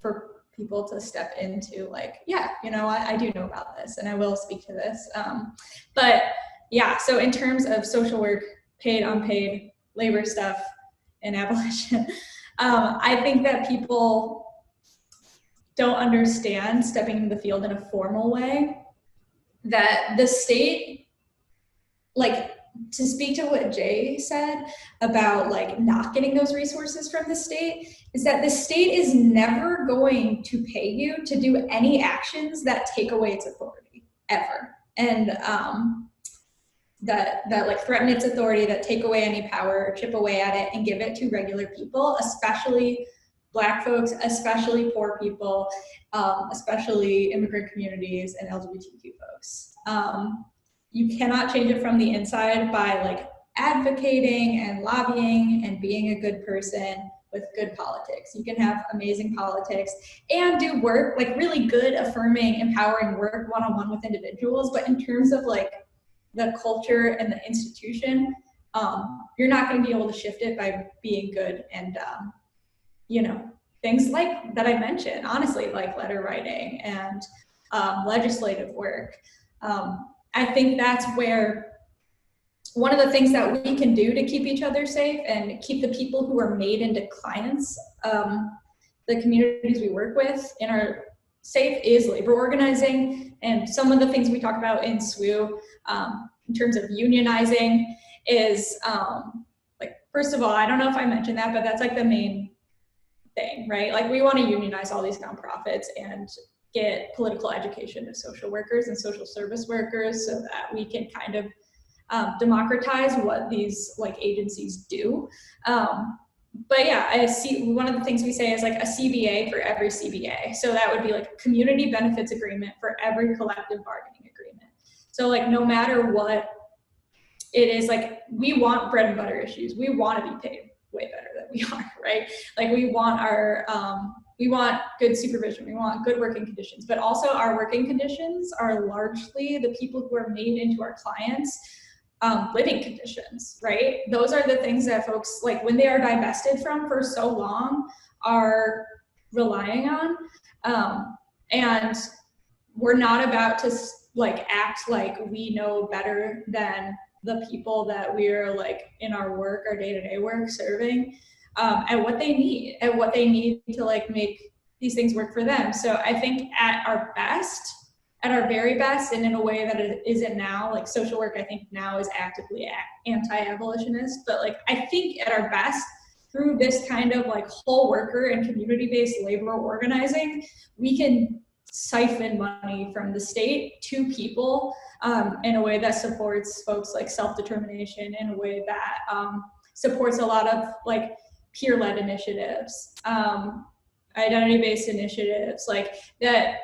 for people to step into like, yeah, you know, I do know about this and I will speak to this. But yeah, so in terms of social work, paid, unpaid, labor stuff in abolition, I think that people don't understand, stepping into the field in a formal way, that the state, like to speak to what Jae said about like not getting those resources from the state, is that the state is never going to pay you to do any actions that take away its authority, ever. And that like threaten its authority, that take away any power, chip away at it, and give it to regular people, especially Black folks, especially poor people, especially immigrant communities and LGBTQ folks. You cannot change it from the inside by like advocating and lobbying and being a good person with good politics. You can have amazing politics and do work, like really good, affirming, empowering work one-on-one with individuals. But in terms of like the culture and the institution, you're not going to be able to shift it by being good and, you know, things like that I mentioned, honestly, like letter writing and legislative work. I think that's where one of the things that we can do to keep each other safe and keep the people who are made into clients, the communities we work with in our safe, is labor organizing. And some of the things we talk about in SWU in terms of unionizing is like, first of all, I don't know if I mentioned that, but that's like the main thing, right? Like we want to unionize all these nonprofits and get political education of social workers and social service workers so that we can kind of democratize what these like agencies do. But yeah, I see one of the things we say is like a CBA for every CBA. So that would be like a community benefits agreement for every collective bargaining agreement. So like no matter what it is, like we want bread and butter issues. We want to be paid way better than we are, right? Like we want our, we want good supervision, we want good working conditions, but also our working conditions are largely the people who are made into our clients' living conditions, right? Those are the things that folks, like when they are divested from for so long, are relying on. And we're not about to like act like we know better than the people that we're like in our work, our day-to-day work serving, and what they need to like make these things work for them. So I think at our best, at our very best, and in a way that it isn't now, like social work I think now is actively anti-abolitionist, but like I think at our best, through this kind of like whole worker and community-based labor organizing, we can siphon money from the state to people in a way that supports folks like self-determination, in a way that supports a lot of like peer-led initiatives, identity-based initiatives, like that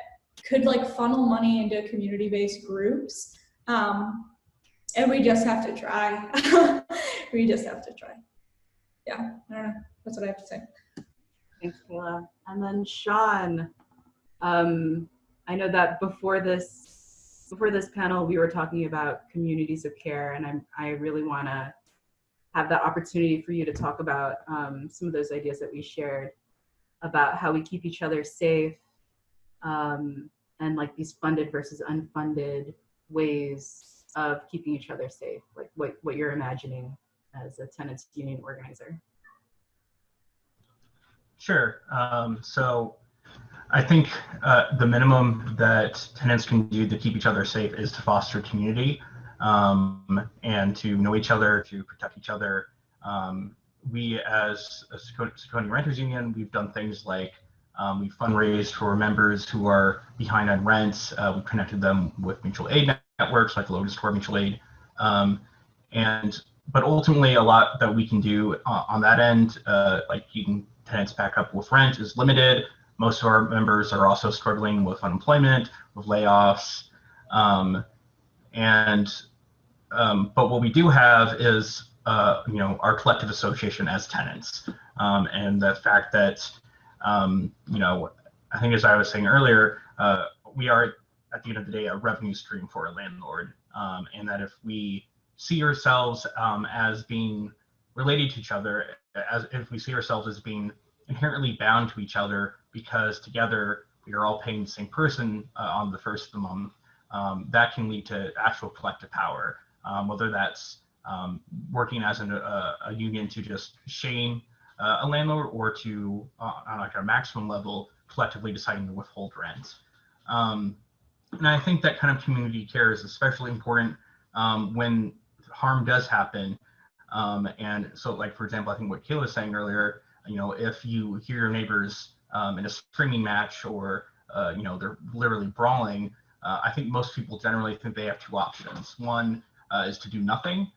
could like funnel money into community-based groups. And we just have to try. We just have to try. Yeah, I don't know. That's what I have to say. Thanks, Kayla. And then Sean, I know that before this panel, we were talking about communities of care, and I really want to have the opportunity for you to talk about some of those ideas that we shared about how we keep each other safe, and like these funded versus unfunded ways of keeping each other safe, like what you're imagining as a tenants union organizer. Sure. So I think the minimum that tenants can do to keep each other safe is to foster community, and to know each other, to protect each other. We as a Sequoia Renters Union, we've done things like we've fundraised for members who are behind on rents. We've connected them with mutual aid networks like Logan Square Mutual Aid. But ultimately, a lot that we can do on that end, like keeping tenants back up with rent, is limited. Most of our members are also struggling with unemployment, with layoffs. But what we do have is our collective association as tenants, and the fact that I think, as I was saying earlier, we are at the end of the day a revenue stream for a landlord, and that if we see ourselves as being related to each other, if we see ourselves as being inherently bound to each other because together we are all paying the same person on the first of the month, that can lead to actual collective power, whether that's working as a union to just shame a landlord, or to, on like a maximum level, collectively deciding to withhold rent. And I think that kind of community care is especially important when harm does happen. And so, like, for example, I think what Kayla was saying earlier, if you hear your neighbors in a screaming match, or they're literally brawling, I think most people generally think they have two options. One is to do nothing,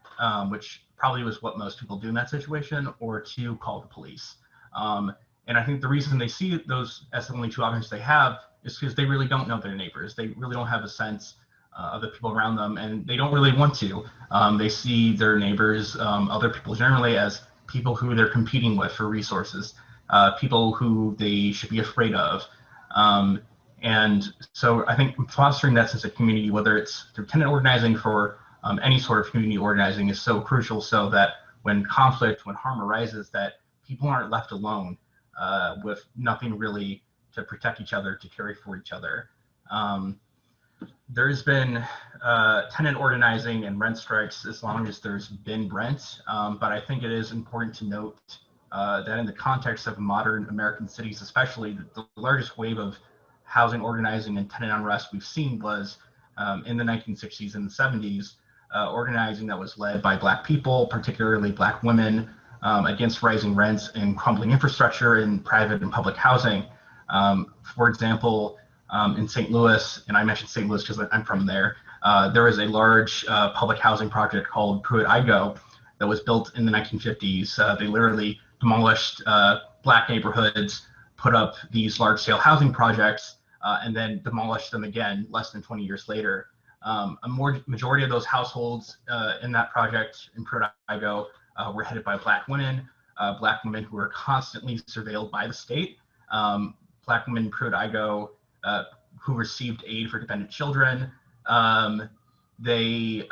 which probably was what most people do in that situation, or to call the police. And I think the reason they see those as the only two options they have is because they really don't know their neighbors. They really don't have a sense of the people around them, and they don't really want to. They see their neighbors, other people generally, as people who they're competing with for resources, people who they should be afraid of. And so I think fostering that sense of community, whether it's through tenant organizing, for any sort of community organizing, is so crucial, so that when conflict, when harm arises, that people aren't left alone with nothing really to protect each other, to carry for each other. There's been tenant organizing and rent strikes as long as there's been rent, but I think it is important to note that in the context of modern American cities, especially, the largest wave of housing organizing and tenant unrest we've seen was in the 1960s and the 70s, organizing that was led by Black people, particularly Black women, against rising rents and crumbling infrastructure in private and public housing. For example, in St. Louis, and I mentioned St. Louis because I'm from there, there was a large public housing project called Pruitt-Igoe that was built in the 1950s. They literally demolished Black neighborhoods, put up these large-scale housing projects, and then demolished them again less than 20 years later. Majority of those households in that project in Pruitt-Igoe were headed by Black women who were constantly surveilled by the state. Black women in Pruitt-Igoe who received aid for dependent children. They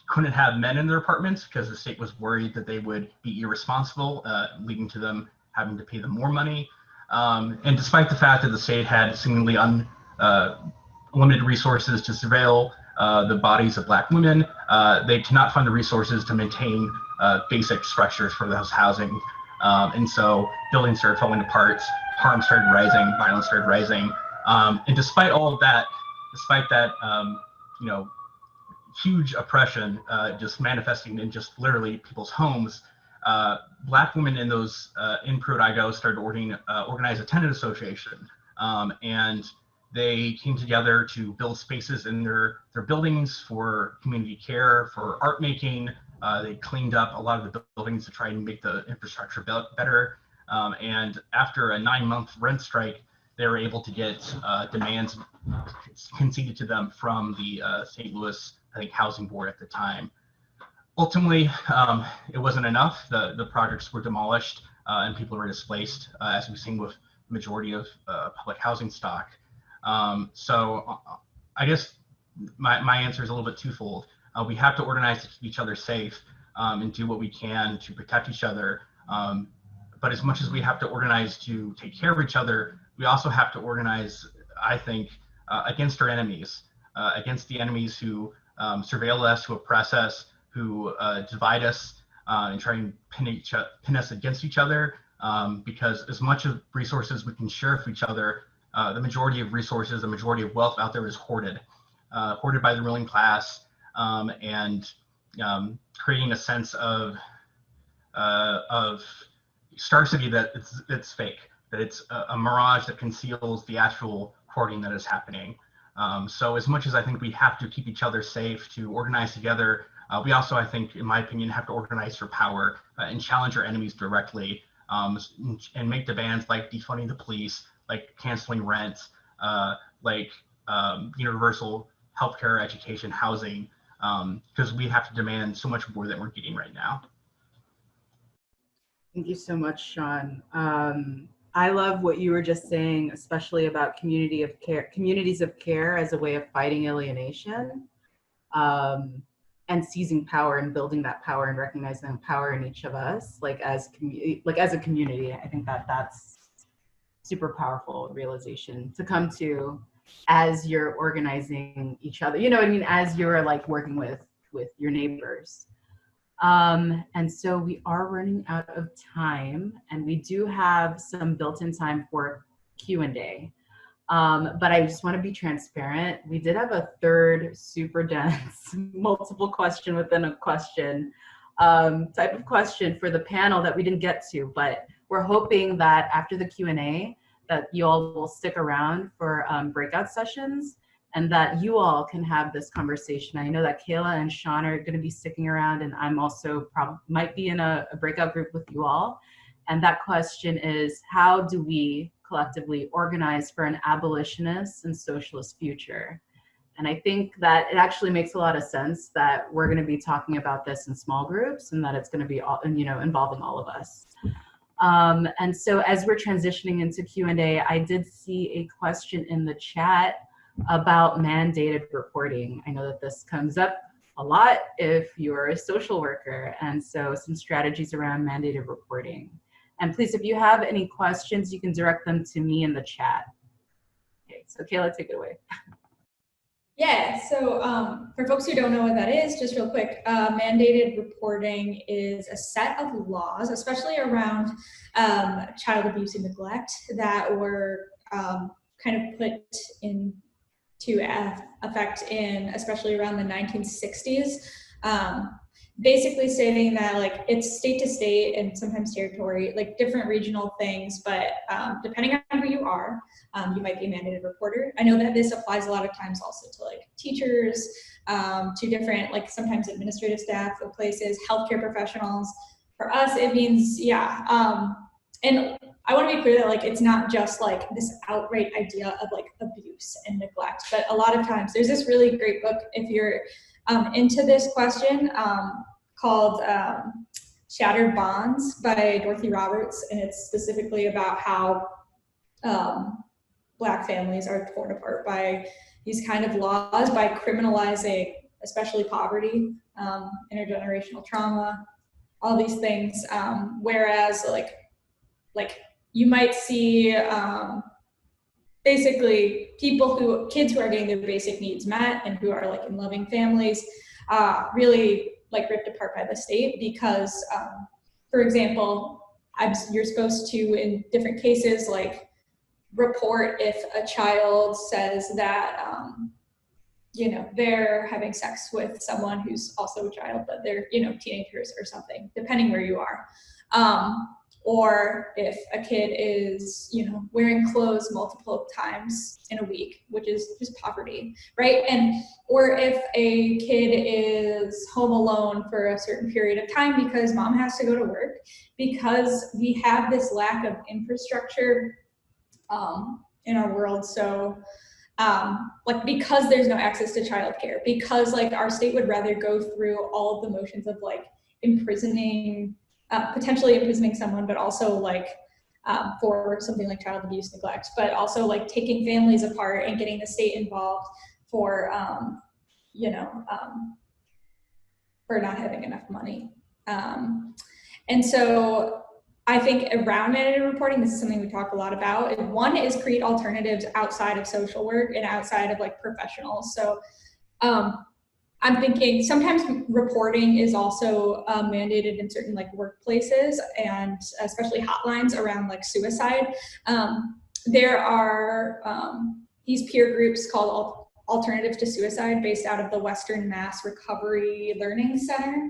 couldn't have men in their apartments because the state was worried that they would be irresponsible, leading to them having to pay them more money. And despite the fact that the state had seemingly unlimited resources to surveil the bodies of Black women, they cannot find the resources to maintain basic structures for those housing. And so buildings started falling apart, harm started rising, violence started rising. And despite all of that, huge oppression just manifesting in just literally people's homes, Black women in those in Pruitt-Igoe started organize a tenant association, and they came together to build spaces in their buildings for community care, for art making. They cleaned up a lot of the buildings to try and make the infrastructure better. And after a 9-month rent strike, they were able to get demands conceded to them from the St. Louis, I think, Housing Board at the time. Ultimately, it wasn't enough. The projects were demolished and people were displaced, as we've seen with the majority of public housing stock. So I guess my answer is a little bit twofold. We have to organize to keep each other safe and do what we can to protect each other. But as much as we have to organize to take care of each other, we also have to organize, I think, against our enemies, against the enemies who surveil us, who oppress us, who divide us, and try and pin us against each other. Because as much of resources we can share with each other, the majority of resources, the majority of wealth out there is hoarded by the ruling class, and creating a sense of scarcity that it's fake, that it's a mirage that conceals the actual hoarding that is happening. So as much as I think we have to keep each other safe, to organize together, we also, I think, in my opinion, have to organize for power and challenge our enemies directly, and make demands like defunding the police, like canceling rent, like universal healthcare, education, housing, because we have to demand so much more than we're getting right now. Thank you so much, Sean. I love what you were just saying, especially about communities of care as a way of fighting alienation, and seizing power and building that power and recognizing the power in each of us, like as a community. I think that's super powerful realization to come to as you're organizing each other. You know what I mean? As you're like working with your neighbors. And so we are running out of time, and we do have some built-in time for Q&A. But I just want to be transparent. We did have a third super dense multiple question within a question type of question for the panel that we didn't get to, but we're hoping that after the Q&A that you all will stick around for breakout sessions and that you all can have this conversation. I know that Kayla and Sean are going to be sticking around, and I'm also might be in a breakout group with you all. And that question is, how do we collectively organize for an abolitionist and socialist future? And I think that it actually makes a lot of sense that we're going to be talking about this in small groups, and that it's going to be all, involving all of us. And so as we're transitioning into Q&A, I did see a question in the chat about mandated reporting. I know that this comes up a lot if you're a social worker, and so some strategies around mandated reporting. And please, if you have any questions, you can direct them to me in the chat. Okay, so Kayla, take it away. Yeah, so for folks who don't know what that is, just real quick, mandated reporting is a set of laws, especially around child abuse and neglect, that were kind of put into effect in, especially around the 1960s. Basically stating that like it's state to state and sometimes territory, like different regional things, but depending on who you are, you might be a mandated reporter. I know that this applies a lot of times also to like teachers, to different, like sometimes administrative staff of places, healthcare professionals. For us, it means, yeah. And I want to be clear that like it's not just like this outright idea of like abuse and neglect, but a lot of times there's this really great book, if you're into this question, called Shattered Bonds by Dorothy Roberts, and it's specifically about how Black families are torn apart by these kind of laws, by criminalizing especially poverty, intergenerational trauma, all these things, whereas like you might see basically kids who are getting their basic needs met and who are like in loving families, really like ripped apart by the state because, for example, you're supposed to, in different cases, like report if a child says that, they're having sex with someone who's also a child, but they're, teenagers or something, depending where you are. Or if a kid is, wearing clothes multiple times in a week, which is just poverty, right? Or if a kid is home alone for a certain period of time because mom has to go to work, because we have this lack of infrastructure in our world. So like because there's no access to childcare, because like our state would rather go through all of the motions of like potentially imprisoning someone, but also like for something like child abuse, neglect, but also like taking families apart and getting the state involved for, for not having enough money. And so I think around mandated reporting, this is something we talk a lot about. One is create alternatives outside of social work and outside of like professionals. So I'm thinking sometimes reporting is also mandated in certain like workplaces and especially hotlines around like suicide. There are these peer groups called Alternatives to Suicide based out of the Western Mass Recovery Learning Center,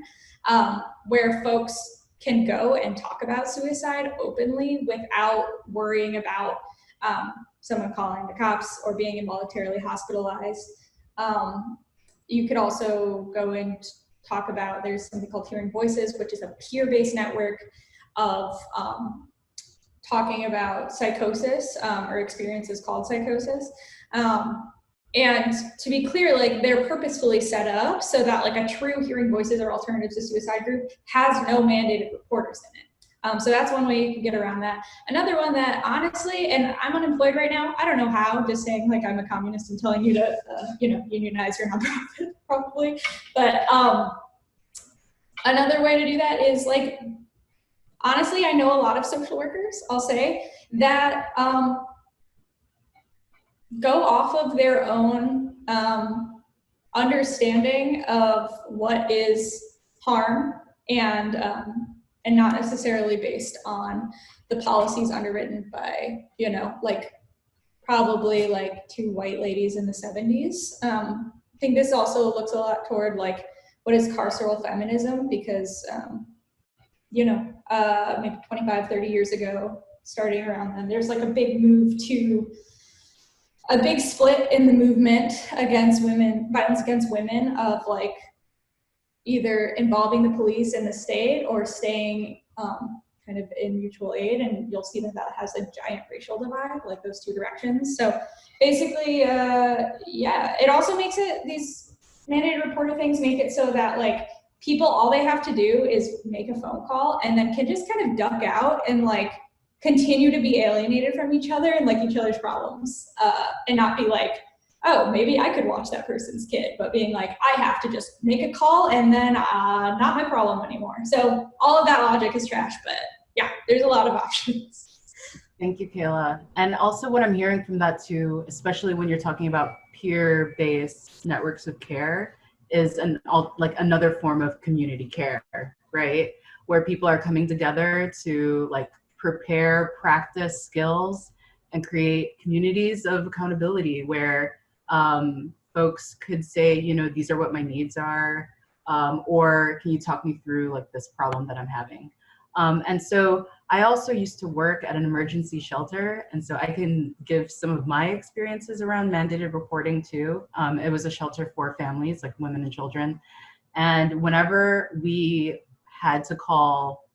where folks can go and talk about suicide openly without worrying about someone calling the cops or being involuntarily hospitalized. You could also go and talk about, there's something called Hearing Voices, which is a peer-based network of talking about psychosis or experiences called psychosis. And to be clear, like they're purposefully set up so that like a true Hearing Voices or Alternatives to Suicide group has no mandated reporters in it. So that's one way you can get around that. Another one that honestly, and I'm unemployed right now, I don't know how, just saying like I'm a communist and telling you to, unionize your nonprofit probably. But another way to do that is like, honestly, I know a lot of social workers, I'll say, that go off of their own understanding of what is harm and not necessarily based on the policies underwritten by, like probably like two white ladies in the 70s. I think this also looks a lot toward like what is carceral feminism, because maybe 25, 30 years ago, starting around then, there's like a big move to a big split in the movement against women, violence against women, of like either involving the police and the state or staying kind of in mutual aid. And you'll see that that has a giant racial divide, like those two directions. So basically, it also makes it, these mandated reporter things make it so that like people, all they have to do is make a phone call and then can just kind of duck out and like continue to be alienated from each other and like each other's problems, and not be like, oh, maybe I could watch that person's kid, but being like, I have to just make a call and then not my problem anymore. So all of that logic is trash, but yeah, there's a lot of options. Thank you, Kayla. And also what I'm hearing from that too, especially when you're talking about peer-based networks of care, is another form of community care, right? Where people are coming together to like prepare, practice skills, and create communities of accountability where folks could say, these are what my needs are, or can you talk me through like this problem that I'm having? And so I also used to work at an emergency shelter, and so I can give some of my experiences around mandated reporting too. It was a shelter for families, like women and children. And whenever we had to call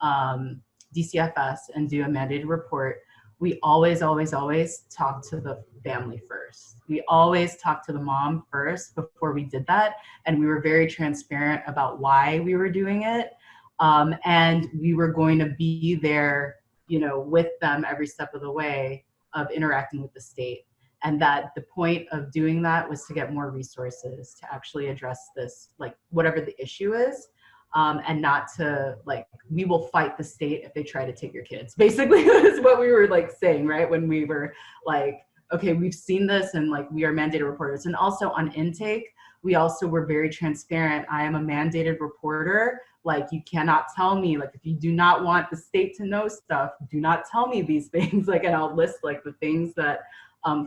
DCFS and do a mandated report, we always talked to the family first. We always talked to the mom first before we did that. And we were very transparent about why we were doing it. And we were going to be there, with them every step of the way of interacting with the state. And that the point of doing that was to get more resources to actually address this, like whatever the issue is. And not to like, we will fight the state if they try to take your kids. Basically, is what we were like saying, right? When we were like, okay, we've seen this and like we are mandated reporters. And also on intake, we also were very transparent. I am a mandated reporter. Like you cannot tell me, like if you do not want the state to know stuff, do not tell me these things. Like, and I'll list like the things that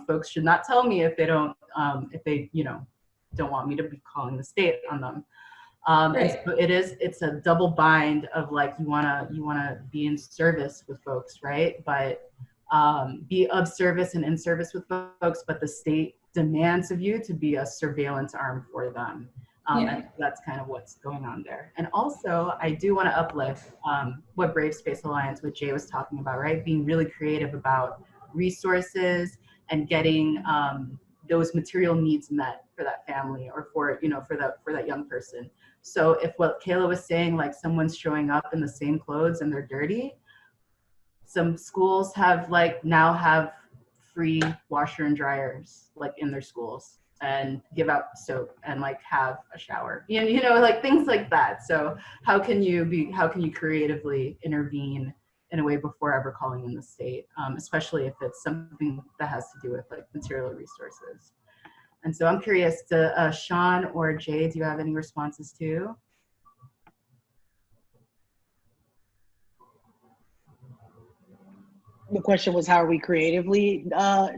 folks should not tell me if they don't, don't want me to be calling the state on them. Right. So it's a double bind of like, you wanna be in service with folks, right? But be of service and in service with folks, but the state demands of you to be a surveillance arm for them. And that's kind of what's going on there. And also, I do want to uplift what Brave Space Alliance, what Jae was talking about, right? Being really creative about resources and getting those material needs met for that family or for that young person. So if what Kayla was saying, like someone's showing up in the same clothes and they're dirty, some schools now have free washer and dryers like in their schools and give out soap and like have a shower, like things like that. So how can you creatively intervene in a way before ever calling in the state, especially if it's something that has to do with like material resources. And so I'm curious to Sean or Jae, do you have any responses too? The question was, how are we creatively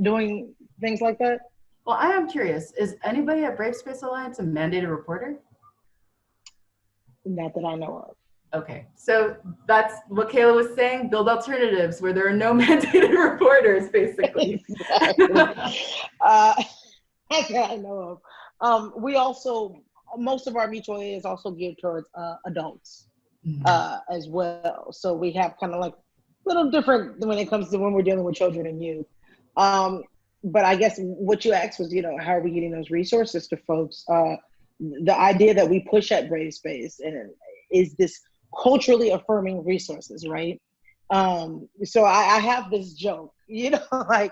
doing things like that? Well, I am curious, is anybody at Brave Space Alliance a mandated reporter? Not that I know of. Okay, so that's what Kayla was saying, build alternatives where there are no mandated reporters, basically. Exactly. That I know of. We also, most of our mutual aid is also geared towards adults as well. So we have kind of like a little different when it comes to when we're dealing with children and youth. But I guess what you asked was, how are we getting those resources to folks? The idea that we push at Brave Space and is this culturally affirming resources, right? So I have this joke, like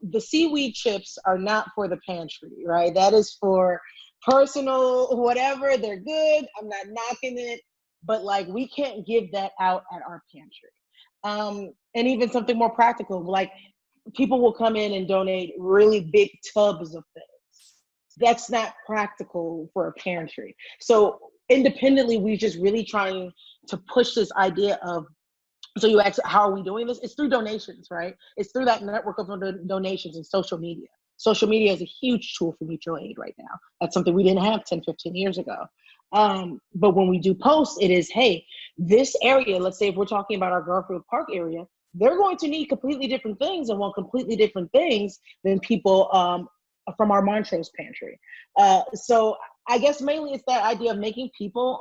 the seaweed chips are not for the pantry, right? That is for personal, whatever, they're good. I'm not knocking it, but like we can't give that out at our pantry. And even something more practical, like people will come in and donate really big tubs of things. That's not practical for a pantry. So independently, we're just really trying to push this idea of So you ask, how are we doing this? It's through donations, right? It's through that network of donations and social media. Social media is a huge tool for mutual aid right now. That's something we didn't have 10, 15 years ago. But when we do posts, it is, hey, this area, let's say if we're talking about our Garfield Park area, they're going to need completely different things and want completely different things than people from our Montrose pantry. So I guess mainly it's that idea of making people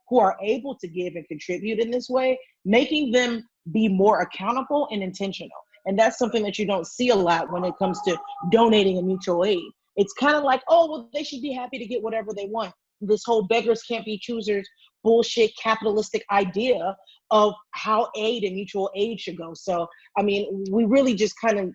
who are able to give and contribute in this way, making them be more accountable and intentional. And that's something that you don't see a lot when it comes to donating a mutual aid. It's kind of like, oh, well, they should be happy to get whatever they want. This whole beggars can't be choosers bullshit capitalistic idea of how aid and mutual aid should go. So, I mean, we really just kind of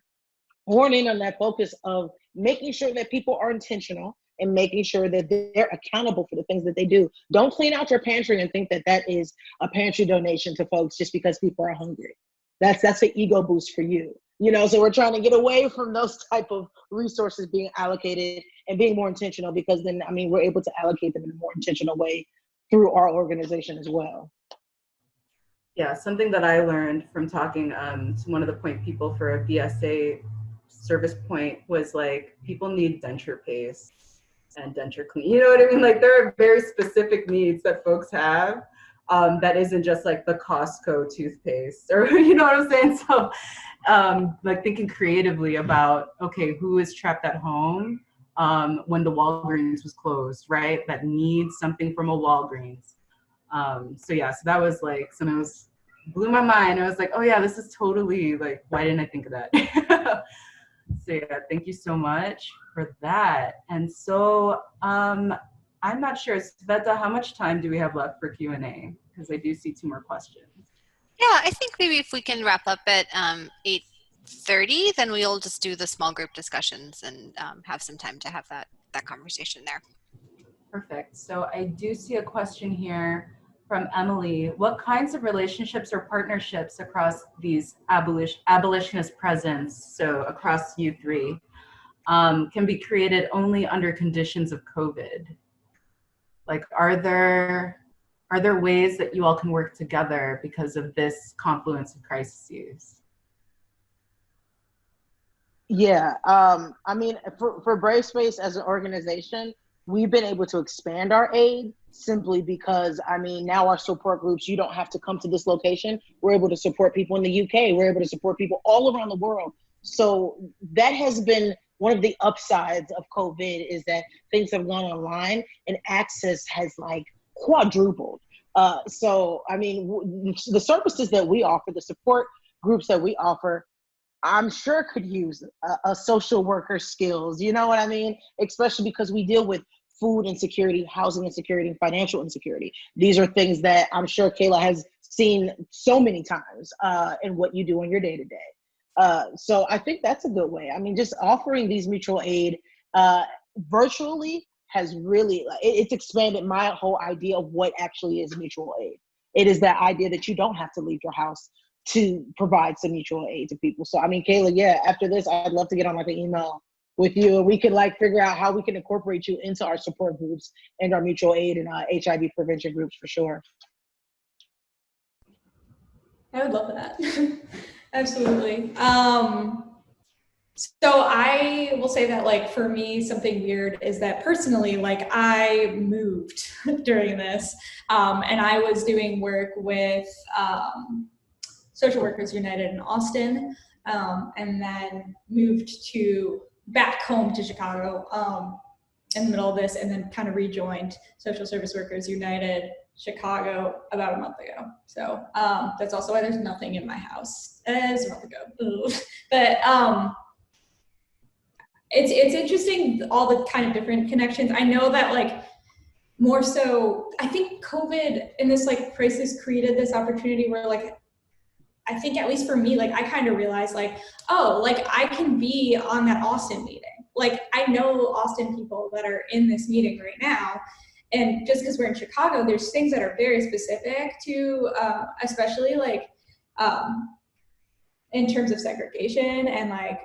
horn in on that focus of making sure that people are intentional and making sure that they're accountable for the things that they do. Don't clean out your pantry and think that that is a pantry donation to folks just because people are hungry. That's an ego boost for you. You know, so we're trying to get away from those type of resources being allocated and being more intentional, because then, I mean, we're able to allocate them in a more intentional way through our organization as well. Yeah, something that I learned from talking to one of the point people for a BSA service point was like, people need denture paste and denture clean. You know what I mean? Like, there are very specific needs that folks have that isn't just like the Costco toothpaste, or you know what I'm saying? So like thinking creatively about, okay, who is trapped at home when the Walgreens was closed, right? That needs something from a Walgreens. So yeah, so that was like something that was blew my mind. I was like, oh yeah, this is totally like, why didn't I think of that? So yeah, thank you so much for that. And so I'm not sure, Sveta, how much time do we have left for Q&A? Because I do see 2 more questions. Yeah, I think maybe if we can wrap up at 8:30, then we'll just do the small group discussions and have some time to have that conversation there. Perfect. So I do see a question here from Emily. What kinds of relationships or partnerships across these abolitionist presence, so across U3, can be created only under conditions of COVID? Like, are there ways that you all can work together because of this confluence of crises? Yeah, I mean, for Brave Space as an organization, we've been able to expand our aid simply because, I mean, now our support groups, you don't have to come to this location. We're able to support people in the UK. We're able to support people all around the world. So that has been one of the upsides of COVID, is that things have gone online and access has like quadrupled. So, I mean, the services that we offer, the support groups that we offer, I'm sure could use a social worker skills, you know what I mean? Especially because we deal with food insecurity, housing insecurity, and financial insecurity. These are things that I'm sure Kayla has seen so many times in what you do in your day-to-day. So I think that's a good way. I mean, just offering these mutual aid virtually has really, it's expanded my whole idea of what actually is mutual aid. It is that idea that you don't have to leave your house to provide some mutual aid to people. So, I mean, Kayla, yeah, after this, I'd love to get on like an email with you, and we can like figure out how we can incorporate you into our support groups and our mutual aid and HIV prevention groups for sure. I would love that. Absolutely. So I will say that, like, for me, something weird is that personally, like, I moved during this, and I was doing work with Social Workers United in Austin, and then moved back home to Chicago in the middle of this, and then kind of rejoined Social Service Workers United Chicago about a month ago. So that's also why there's nothing in my house as a month ago. But it's interesting, all the kind of different connections. I know that, like, more so, I think COVID and this like crisis created this opportunity where, like, I think at least for me, like, I kind of realized, like, oh, like, I can be on that Austin meeting. Like, I know Austin people that are in this meeting right now. And just because we're in Chicago, there's things that are very specific to, especially like in terms of segregation and like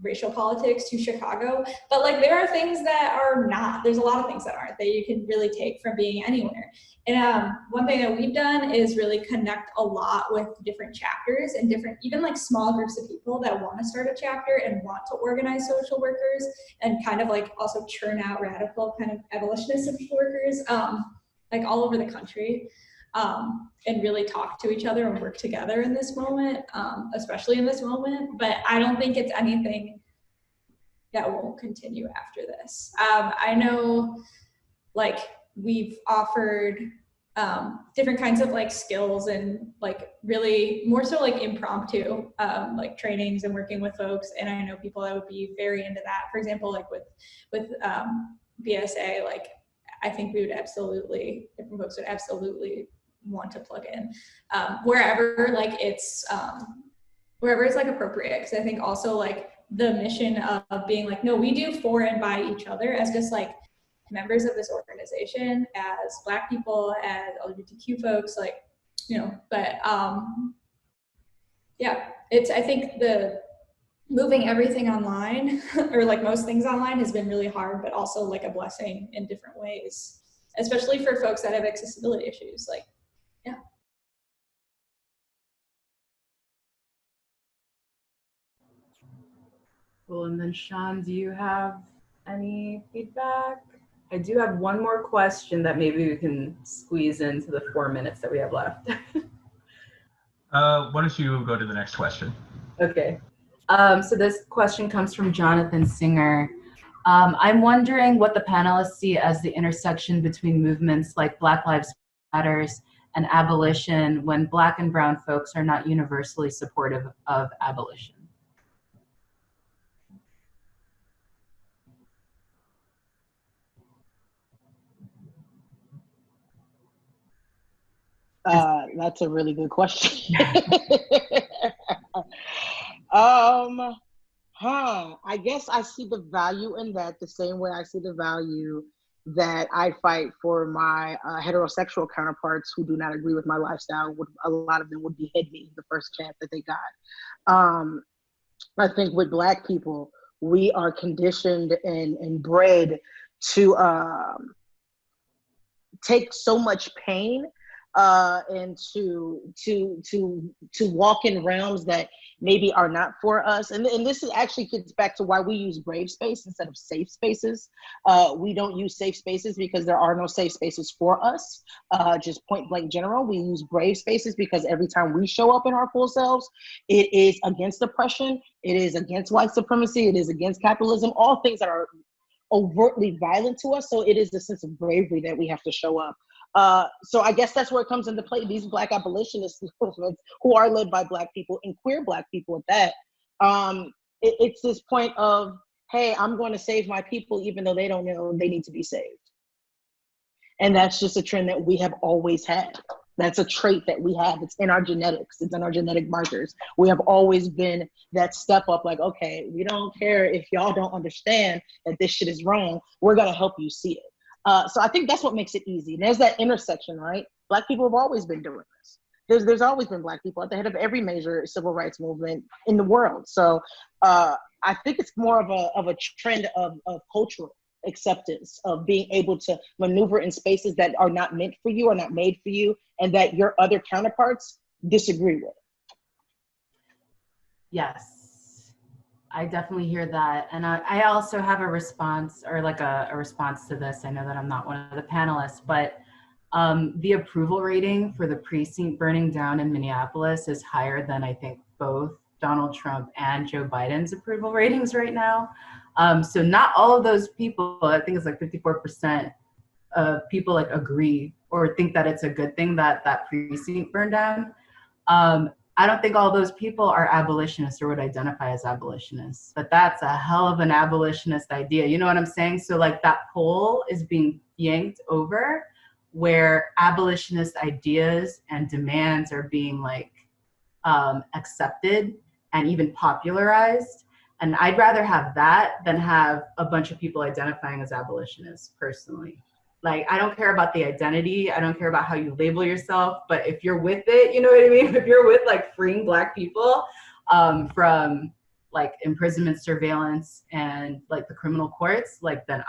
racial politics to Chicago, but like there are things that are not. There's a lot of things that aren't, that you can really take from being anywhere. And one thing that we've done is really connect a lot with different chapters and different, even like small groups of people that want to start a chapter and want to organize social workers and kind of like also churn out radical kind of abolitionist social workers, like all over the country, and really talk to each other and work together in this moment, especially in this moment. But I don't think it's anything that won't continue after this. I know like we've offered different kinds of like skills and like really more so like impromptu like trainings and working with folks. And I know people that would be very into that. For example, like with BSA, like I think we would absolutely, different folks would absolutely want to plug in wherever like it's wherever it's like appropriate. Because I think also like the mission of being like, no, we do for and by each other as just like members of this organization, as Black people, as LGBTQ folks, like, you know, but yeah, it's, I think the moving everything online or like most things online has been really hard, but also like a blessing in different ways, especially for folks that have accessibility issues. Like, yeah. Cool. And then Sean, do you have any feedback? I do have one more question that maybe we can squeeze into the 4 minutes that we have left. Why don't you go to the next question? Okay. So this question comes from Jonathan Singer. I'm wondering what the panelists see as the intersection between movements like Black Lives Matters and abolition when Black and brown folks are not universally supportive of abolition. That's a really good question. I guess I see the value in that the same way I see the value that I fight for my heterosexual counterparts who do not agree with my lifestyle. A lot of them would behead me the first chance that they got. I think with Black people, we are conditioned and bred to take so much pain and to walk in realms that maybe are not for us. And this is actually gets back to why we use brave space instead of safe spaces. We don't use safe spaces because there are no safe spaces for us. Just point blank general, we use brave spaces because every time we show up in our full selves, it is against oppression, it is against white supremacy, it is against capitalism, all things that are overtly violent to us. So it is a sense of bravery that we have to show up. So I guess that's where it comes into play. These Black abolitionist movements who are led by Black people and queer Black people at that, it's this point of, hey, I'm going to save my people even though they don't know they need to be saved. And that's just a trend that we have always had. That's a trait that we have. It's in our genetics. It's in our genetic markers. We have always been that step up, like, okay, we don't care if y'all don't understand that this shit is wrong. We're going to help you see it. So I think that's what makes it easy. And there's that intersection, right? Black people have always been doing this. There's always been Black people at the head of every major civil rights movement in the world. So I think it's more of a trend of cultural acceptance, of being able to maneuver in spaces that are not meant for you, or not made for you, and that your other counterparts disagree with. Yes. I definitely hear that. And I also have a response, or like a response to this. I know that I'm not one of the panelists, but the approval rating for the precinct burning down in Minneapolis is higher than I think both Donald Trump and Joe Biden's approval ratings right now. So not all of those people, I think it's like 54% of people like agree or think that it's a good thing that that precinct burned down. I don't think all those people are abolitionists or would identify as abolitionists, but that's a hell of an abolitionist idea. You know what I'm saying? So like that poll is being yanked over where abolitionist ideas and demands are being like accepted and even popularized. And I'd rather have that than have a bunch of people identifying as abolitionists personally. Like, I don't care about the identity. I don't care about how you label yourself. But if you're with it, you know what I mean? If you're with like freeing Black people from like imprisonment, surveillance, and like the criminal courts, like then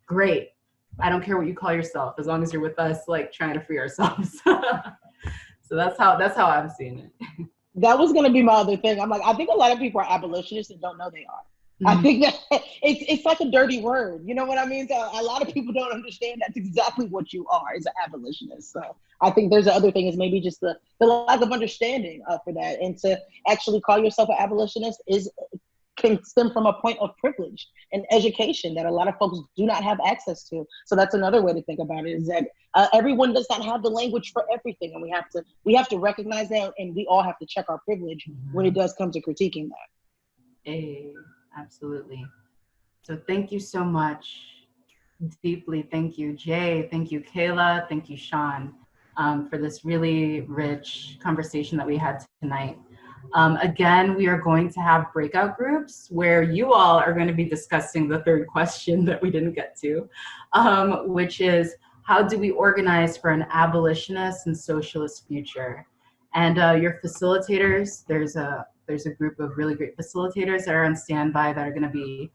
great. I don't care what you call yourself, as long as you're with us, like trying to free ourselves. So that's how I'm seeing it. That was going to be my other thing. I'm like, I think a lot of people are abolitionists and don't know they are. I think that it's like a dirty word. You know what I mean? So a lot of people don't understand that's exactly what you are as an abolitionist. So I think there's the other thing is maybe just the lack of understanding for that. And to actually call yourself an abolitionist can stem from a point of privilege and education that a lot of folks do not have access to. So that's another way to think about it, is that everyone does not have the language for everything. And we have to recognize that, and we all have to check our privilege when it does come to critiquing that. Hey, absolutely. So thank you so much. Deeply. Thank you, Jae. Thank you, Kayla. Thank you, Sean, for this really rich conversation that we had tonight. Again, we are going to have breakout groups where you all are going to be discussing the third question that we didn't get to, which is, how do we organize for an abolitionist and socialist future? And your facilitators, there's a group of really great facilitators that are on standby that are going to be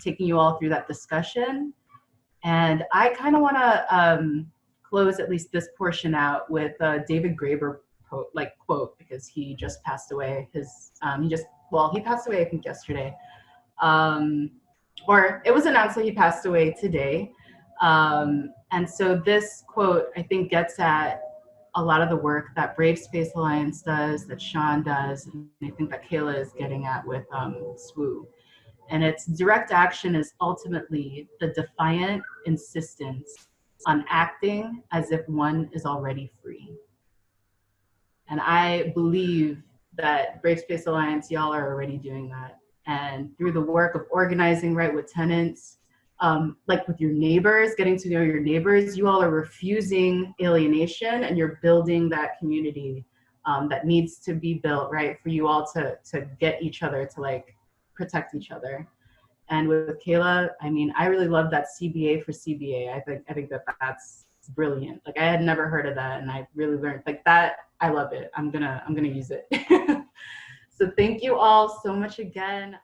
taking you all through that discussion. And I kind of want to close at least this portion out with David Graeber quote, because he just passed away. He passed away I think yesterday, or it was announced that he passed away today. And so this quote, I think, gets at a lot of the work that Brave Space Alliance does, that Sean does, and I think that Kayla is getting at with SWU. And its direct action is ultimately the defiant insistence on acting as if one is already free. And I believe that Brave Space Alliance, y'all are already doing that. And through the work of organizing, right, with tenants, like with your neighbors, getting to know your neighbors, you all are refusing alienation, and you're building that community that needs to be built, right, for you all to get each other, to like protect each other. And with Kayla, I mean, I really love that CBA for CBA. I think that's brilliant. Like, I had never heard of that, and I really learned like that. I love it. I'm gonna use it. So thank you all so much again.